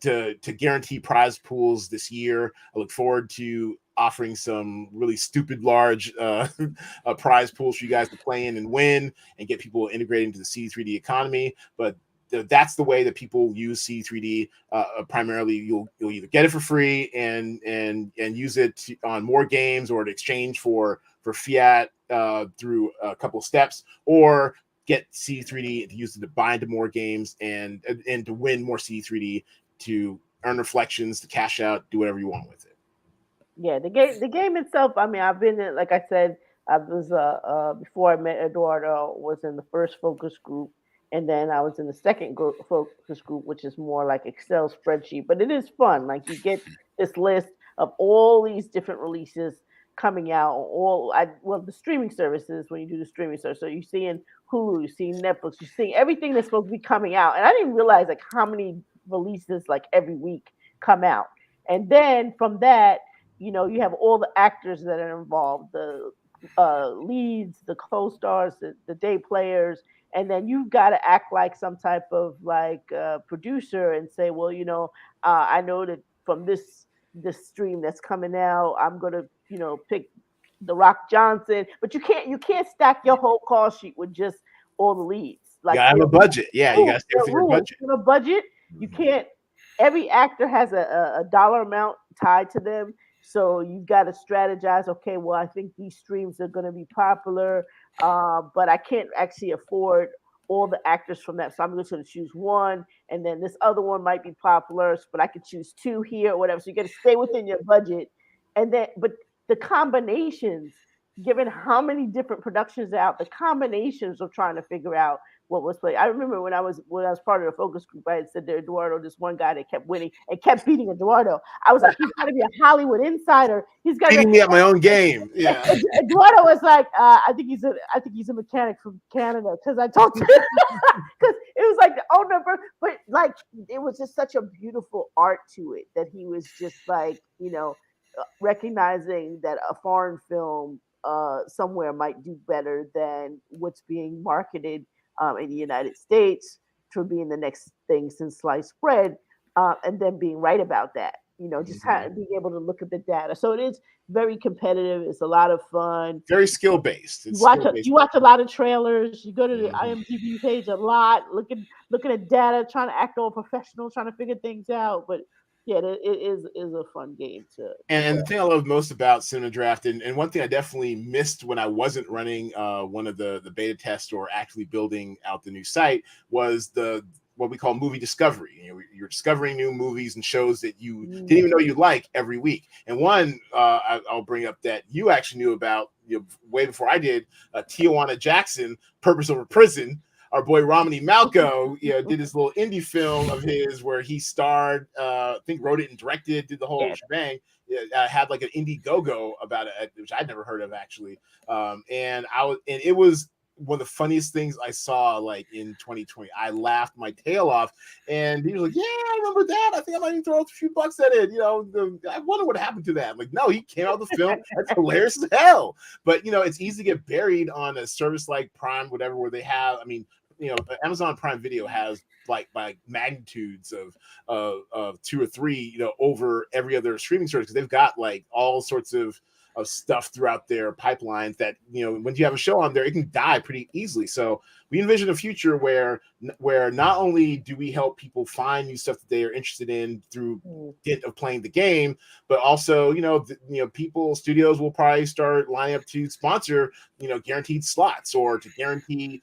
to guarantee prize pools this year. I look forward to offering some really stupid large prize pools for you guys to play in and win and get people integrated into the CD3D economy. But that's the way that people use CD3D. Primarily, you'll either get it for free and use it on more games, or to exchange for fiat through a couple of steps, or get CD3D to use it to buy into more games and to win more CD3D, to earn reflections, to cash out, do whatever you want with it. Yeah, the game itself. I mean, I've been in, like I said, I was before I met Eduardo, was in the first focus group, and then I was in the second focus group, which is more like Excel spreadsheet. But it is fun. Like you get this list of all these different releases coming out. The streaming services, when you do the streaming service. So you're seeing Hulu, you're seeing Netflix, you're seeing everything that's supposed to be coming out, and I didn't realize like how many releases like every week come out. And then from that, you have all the actors that are involved, the leads, the co-stars, the day players, and then you've got to act like some type of like producer and say, well, I know that from this stream that's coming out, I'm gonna pick the Rock Johnson, but you can't stack your whole call sheet with just all the leads. You Like gotta have a budget. Yeah, you gotta stay within your budget. In a budget, you can't. Every actor has a dollar amount tied to them, so you've got to strategize. Okay, well, I think these streams are going to be popular, but I can't actually afford all the actors from that. So I'm just going to choose one, and then this other one might be popular, but I could choose two here or whatever. So you got to stay within your budget, and then but the combinations, given how many different productions are out, the combinations of trying to figure out what was played. I remember when I was part of the focus group, I had said to Eduardo, this one guy that kept winning and kept beating Eduardo. I was like, he's got to be a Hollywood insider. He's got to. Beating me at my own game. Yeah. Eduardo was like, I think he's a mechanic from Canada because I talked to him because it was like the owner, but like it was just such a beautiful art to it that he was just like recognizing that a foreign film somewhere might do better than what's being marketed in the United States for being the next thing since sliced bread, and then being right about that. Just being able to look at the data. So it is very competitive. It's a lot of fun. Very skill based. You It's watch skill a, based. you watch a lot of trailers. You go to the Mhm. IMDb page a lot, looking at data, trying to act all professional, trying to figure things out. But yeah, it is a fun game to And play. the thing I love most about Cinema Draft, and one thing I definitely missed when I wasn't running one of the beta tests or actually building out the new site, was the what we call movie discovery. You're discovering new movies and shows that you didn't even know you like every week. And one I'll bring up that you actually knew about way before I did. Tijuana Jackson, Purpose Over Prison. Our boy Romany Malco, did his little indie film of his where he starred, I think wrote it and directed, did the whole Yeah. shebang. Had like an Indiegogo about it, which I'd never heard of actually. And it was one of the funniest things I saw like in 2020. I laughed my tail off, and he was like, "Yeah, I remember that. I think I might even throw a few bucks at it. I wonder what happened to that." I'm like, no, he came out of the film. That's hilarious as hell. But it's easy to get buried on a service like Prime, whatever, where they have. I mean, Amazon Prime Video has like by magnitudes of two or three, over every other streaming service, because they've got like all sorts of stuff throughout their pipelines that when you have a show on there, it can die pretty easily. So we envision a future where not only do we help people find new stuff that they are interested in through dint of playing the game, but also studios will probably start lining up to sponsor guaranteed slots or to guarantee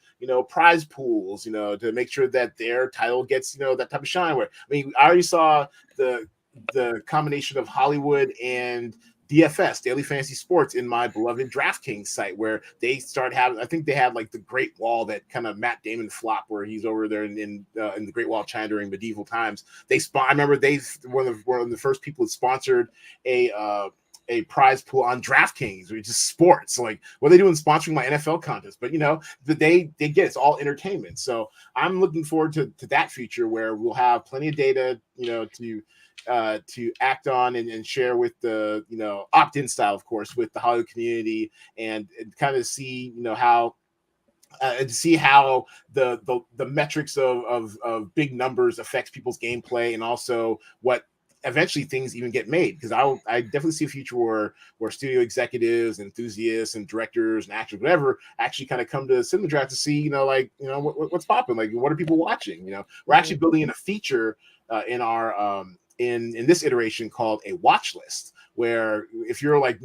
prize pools, to make sure that their title gets that type of shine. Where I already saw the combination of Hollywood and DFS, Daily Fantasy Sports, in my beloved DraftKings site, where they start having. I think they had like the Great Wall, that kind of Matt Damon flop where he's over there in the Great Wall of China during medieval times. I remember they one of the first people that sponsored a prize pool on DraftKings, which is sports. Like, what are they doing sponsoring my NFL contest? But they get it's all entertainment. So I'm looking forward to that future where we'll have plenty of data, to act on and share with the opt-in style, of course, with the Hollywood community, and kind of see how and see how the metrics of big numbers affects people's gameplay, and also what eventually things even get made. Because I definitely see a future where studio executives, enthusiasts, and directors and actors, whatever, actually kind of come to Cinema Draft to see what's popping, like what are people watching. We're actually building in a feature in our in this iteration called a watch list, where if you're like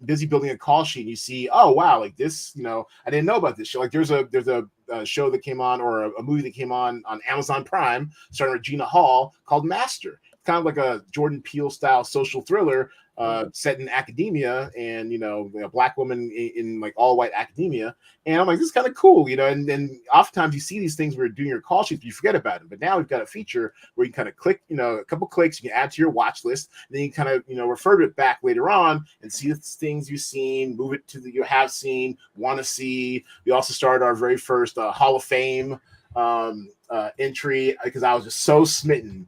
busy building a call sheet and you see, oh wow, like this, I didn't know about this show. Like there's a show that came on, or a movie that came on Amazon Prime starring Regina Hall, called Master. It's kind of like a Jordan Peele style social thriller set in academia, and a black woman in like all white academia. And I'm like, this is kind of cool, and then oftentimes you see these things where you're doing your call sheets, you forget about them. But now we've got a feature where you kind of click, a couple clicks, you can add to your watch list, and then you kind of refer to it back later on and see the things you've seen, move it to the you have seen, want to see. We also started our very first Hall of Fame entry, because I was just so smitten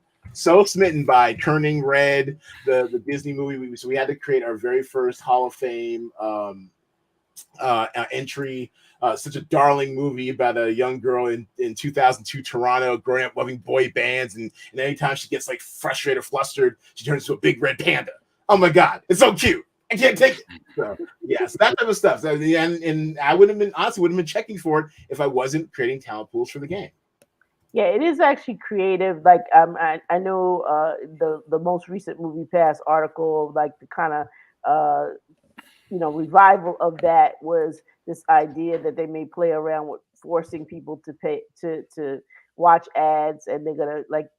by Turning Red, the Disney movie. So we had to create our very first Hall of Fame entry. Such a darling movie about a young girl in 2002 Toronto, growing up loving boy bands, and anytime she gets like frustrated or flustered, she turns into a big red panda. Oh my god, it's so cute. I can't take it. So that type of stuff. So, and I wouldn't have been checking for it if I wasn't creating talent pools for the game. Yeah, it is actually creative. Like I know the most recent Movie Pass article, like the kind of revival of that was this idea that they may play around with forcing people to pay to watch ads, and they're gonna like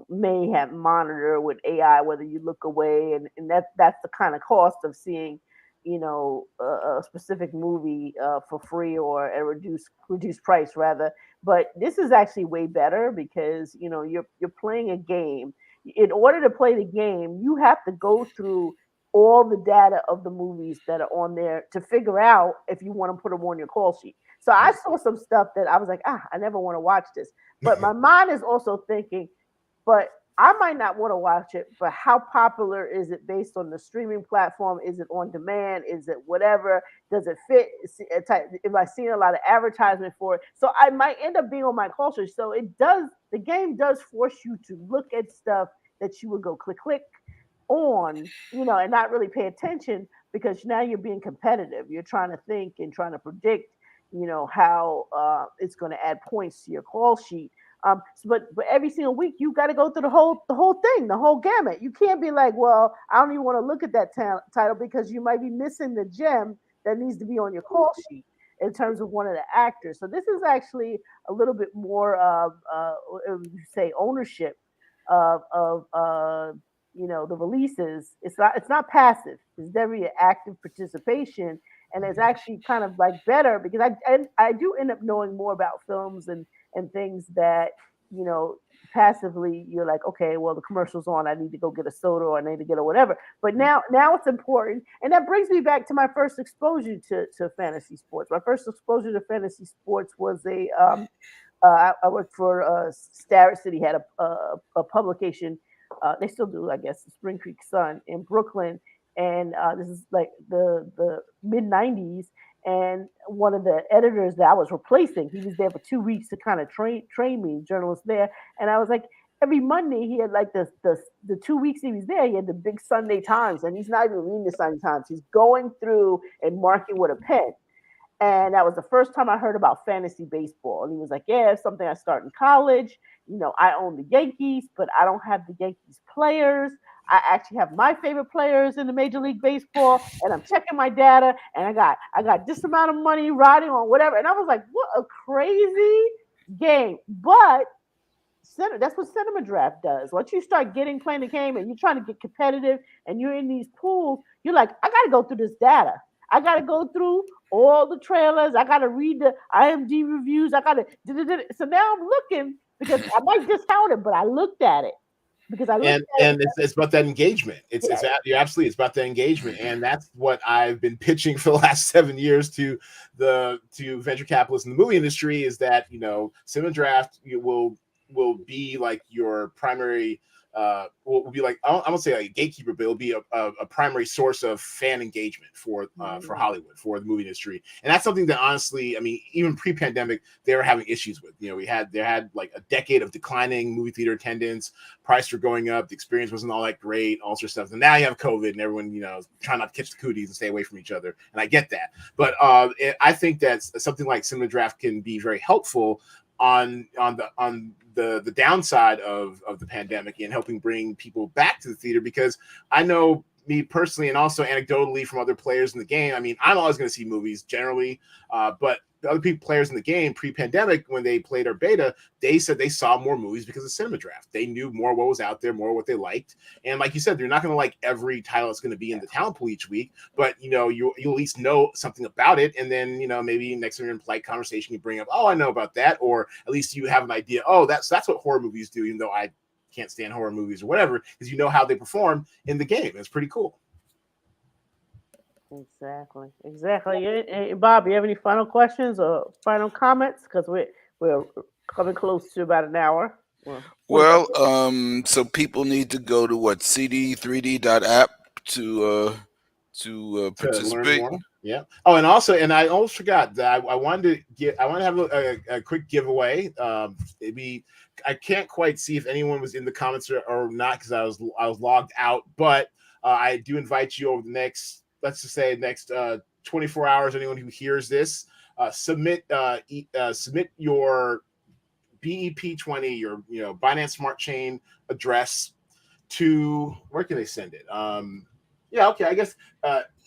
may have monitor with AI whether you look away, and that's the kind of cost of seeing a specific movie for free or a reduced price rather. But this is actually way better because you're playing a game. In order to play the game, you have to go through all the data of the movies that are on there to figure out if you want to put them on your call sheet. So I saw some stuff that I was like, I never want to watch this. But my mind is also thinking, but I might not want to watch it, but how popular is it based on the streaming platform? Is it on demand? Is it whatever? Does it fit? Am I seeing a lot of advertisement for it? So I might end up being on my culture. So the game does force you to look at stuff that you would go click on, and not really pay attention because now you're being competitive. You're trying to think and trying to predict, how it's going to add points to your call sheet. But every single week you got to go through the whole thing, the whole gamut. You can't be like, well, I don't even want to look at that title because you might be missing the gem that needs to be on your call sheet in terms of one of the actors. So this is actually a little bit more of say ownership of the releases. It's not passive. It's definitely an active participation, and it's actually kind of like better because I do end up knowing more about films and things that you know passively you're like, okay, well, the commercial's on, I need to go get a soda or I need to get a whatever. But now it's important, and that brings me back to my first exposure to fantasy sports. My first exposure to fantasy sports was I worked for Starrett City, had a publication. They still do, I guess, the Spring Creek Sun in Brooklyn, and this is like the mid '90s. And one of the editors that I was replacing, he was there for 2 weeks to kind of train me, journalist there. And I was like, every Monday he had like the 2 weeks he was there, he had the big Sunday Times, and he's not even reading the Sunday Times. He's going through and marking with a pen. And that was the first time I heard about fantasy baseball. And he was like, yeah, it's something I start in college. I own the Yankees, but I don't have the Yankees players. I actually have my favorite players in the Major League Baseball, and I'm checking my data, and I got this amount of money riding on whatever. And I was like, what a crazy game. But that's what cinema draft does. Once you start playing the game and you're trying to get competitive and you're in these pools, you're like, I got to go through this data. I got to go through all the trailers. I got to read the IMDb reviews. I got to. So now I'm looking because I might discount it, but I looked at it because I looked at and it's about that engagement. You're absolutely, it's about that engagement, and that's what I've been pitching for the last 7 years to venture capitalists in the movie industry, is that cinema draft will be like your primary will be like, I won't say like a gatekeeper, but it'll be a primary source of fan engagement for Hollywood, for the movie industry. And that's something that honestly, I mean, even pre-pandemic, they were having issues with. They had like a decade of declining movie theater attendance, prices were going up, the experience wasn't all that great, all sorts of stuff. And now you have COVID and everyone, trying not to catch the cooties and stay away from each other. And I get that. But I think that something like cinema draft can be very helpful on the downside of the pandemic and helping bring people back to the theater, because I know me personally, and also anecdotally from other players in the game, I mean, I'm always going to see movies generally, but the other players in the game pre-pandemic, when they played our beta, they said they saw more movies because of cinema draft. They knew more what was out there, more what they liked. And like you said, they're not going to like every title that's going to be in the talent pool each week, but you'll at least know something about it. And then, maybe next time you're in polite conversation, you bring up, oh, I know about that. Or at least you have an idea, oh, that's what horror movies do, even though I can't stand horror movies or whatever, because you know how they perform in the game. It's pretty cool. Exactly. Hey, Bob, you have any final questions or final comments? Because we're coming close to about an hour. Well, so people need to go to what, CD3D.app to participate. Learn more. Yeah. Oh, and I almost forgot that I wanted to have a quick giveaway. Maybe I can't quite see if anyone was in the comments or not, because I was logged out, but I do invite you over the next, let's just say next 24 hours, anyone who hears this, submit your BEP20, your Binance Smart Chain address to, where can they send it? Yeah, okay, I guess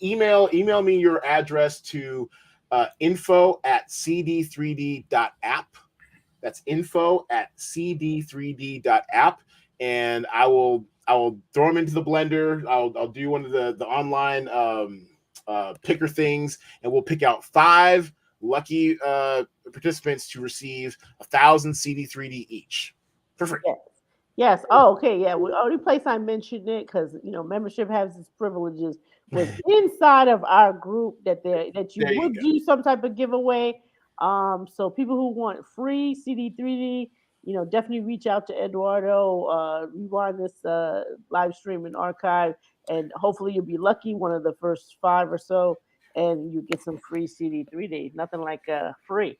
email me your address to info@cd3d.app. That's info@cd3d.app, and I will throw them into the blender. I'll do one of the online picker things, and we'll pick out 5 lucky participants to receive 1,000 CD3D each for free. Yes. Yes. Oh, okay. Yeah. The only place I mentioned it because membership has its privileges was inside of our group that you There you would go. do some type of giveaway. So people who want free CD3D, definitely reach out to Eduardo. Rewind this live stream and archive, and hopefully you'll be lucky, one of the first 5 or so, and you get some free CD3D. Nothing like free.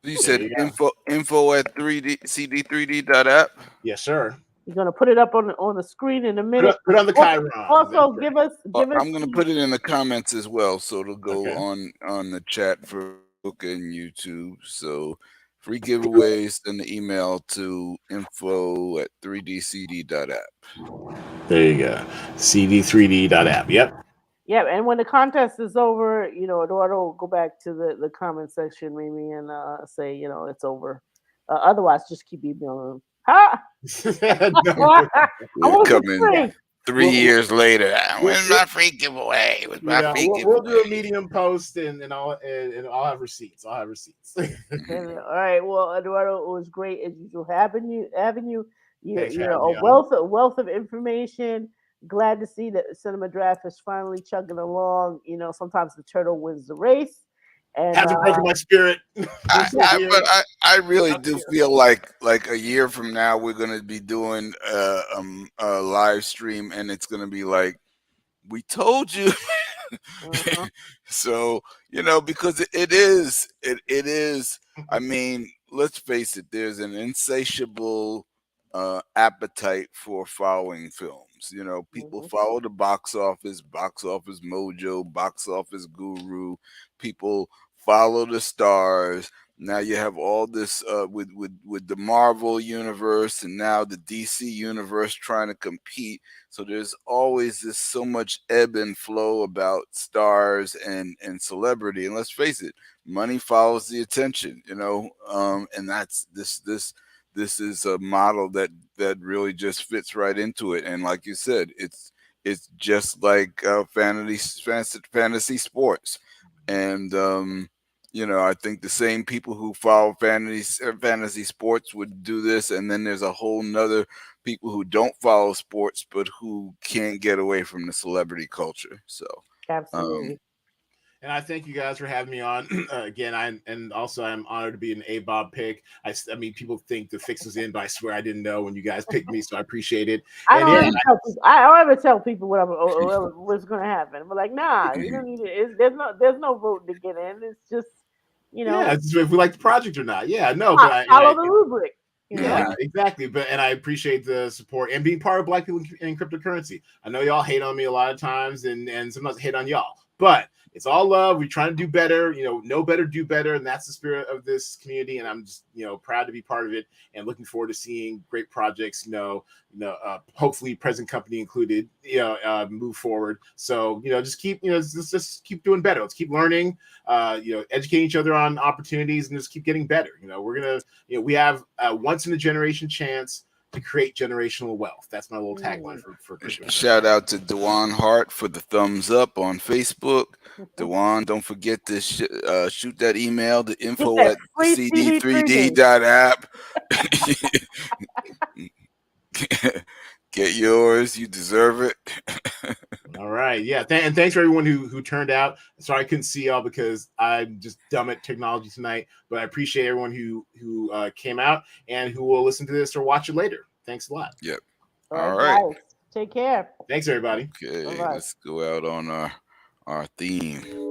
You There said you go. info at 3D CD3D.app. Yes, sir. You're gonna put it up on the screen in a minute. Put on the Chiron. Also, That's give us I'm gonna put it in the comments as well, so it'll go Okay. on the chat for Facebook and YouTube. So free giveaways, send the email to info at 3dcd.app. There you go. CD3D.app. Yep. Yeah, and when the contest is over, Eduardo will go back to the comment section maybe and say, it's over. Otherwise, just keep emailing them. Ha! No, I want some Coming free. 3 years later. we'll- Where's my free giveaway? Where's my yeah, free we'll do a giveaway? Medium post, and I'll have receipts. I'll have receipts. All right. Well, Eduardo, it was great as usual having you. Thanks for You're having a me on. wealth of information. Glad to see that Cinema Draft is finally chugging along. Sometimes the turtle wins the race, and Hasn't broken my spirit. We're still I, here. but I really Up do here. feel like a year from now we're gonna be doing a live stream, and it's gonna be like, we told you. uh-huh. So because it is. I mean, let's face it. There's an insatiable appetite for following films. People Mhm. follow the box office mojo, box office guru. People follow the stars. Now you have all this with the Marvel universe, and now the DC universe trying to compete. So there's always this so much ebb and flow about stars and celebrity. And let's face it, money follows the attention, and that's this is a model that really just fits right into it. And like you said, it's just like fantasy sports. And I think the same people who follow fantasy sports would do this, and then there's a whole nother people who don't follow sports but who can't get away from the celebrity culture. So, um, Absolutely. And I thank you guys for having me on again. And also I'm honored to be an A-Bob pick. I mean, people think the fix was in, but I swear I didn't know when you guys picked me, so I appreciate it. I And don't yeah, ever tell people. I don't ever tell people what's going to happen. But like, nah, you don't need it. There's no vote to get in. It's just yeah, it's if we like the project or not. Yeah, no, but follow the rubric. yeah, exactly. And I appreciate the support and being part of Black people in cryptocurrency. I know y'all hate on me a lot of times, and sometimes I hate on y'all, but it's all love. We're trying to do better, know better, do better. And that's the spirit of this community. And I'm just, proud to be part of it and looking forward to seeing great projects, hopefully present company included, move forward. So, just keep, just keep doing better. Let's keep learning, educating each other on opportunities and just keep getting better. We're going to, we have a once in a generation chance to create generational wealth. That's my little tagline for crypto. shout out to Dewan Hart for the thumbs up on Facebook. Dewan, don't forget to shoot that email to Get info that at free CD3D. cd3d.app. Get yours. You deserve it. All right. Yeah. And thanks for everyone who turned out. Sorry I couldn't see y'all because I'm just dumb at technology tonight, but I appreciate everyone who came out and who will listen to this or watch it later. Thanks a lot. Yep. All All right, right. guys. Take care. Thanks, everybody. Okay. Bye-bye. Let's go out on our theme.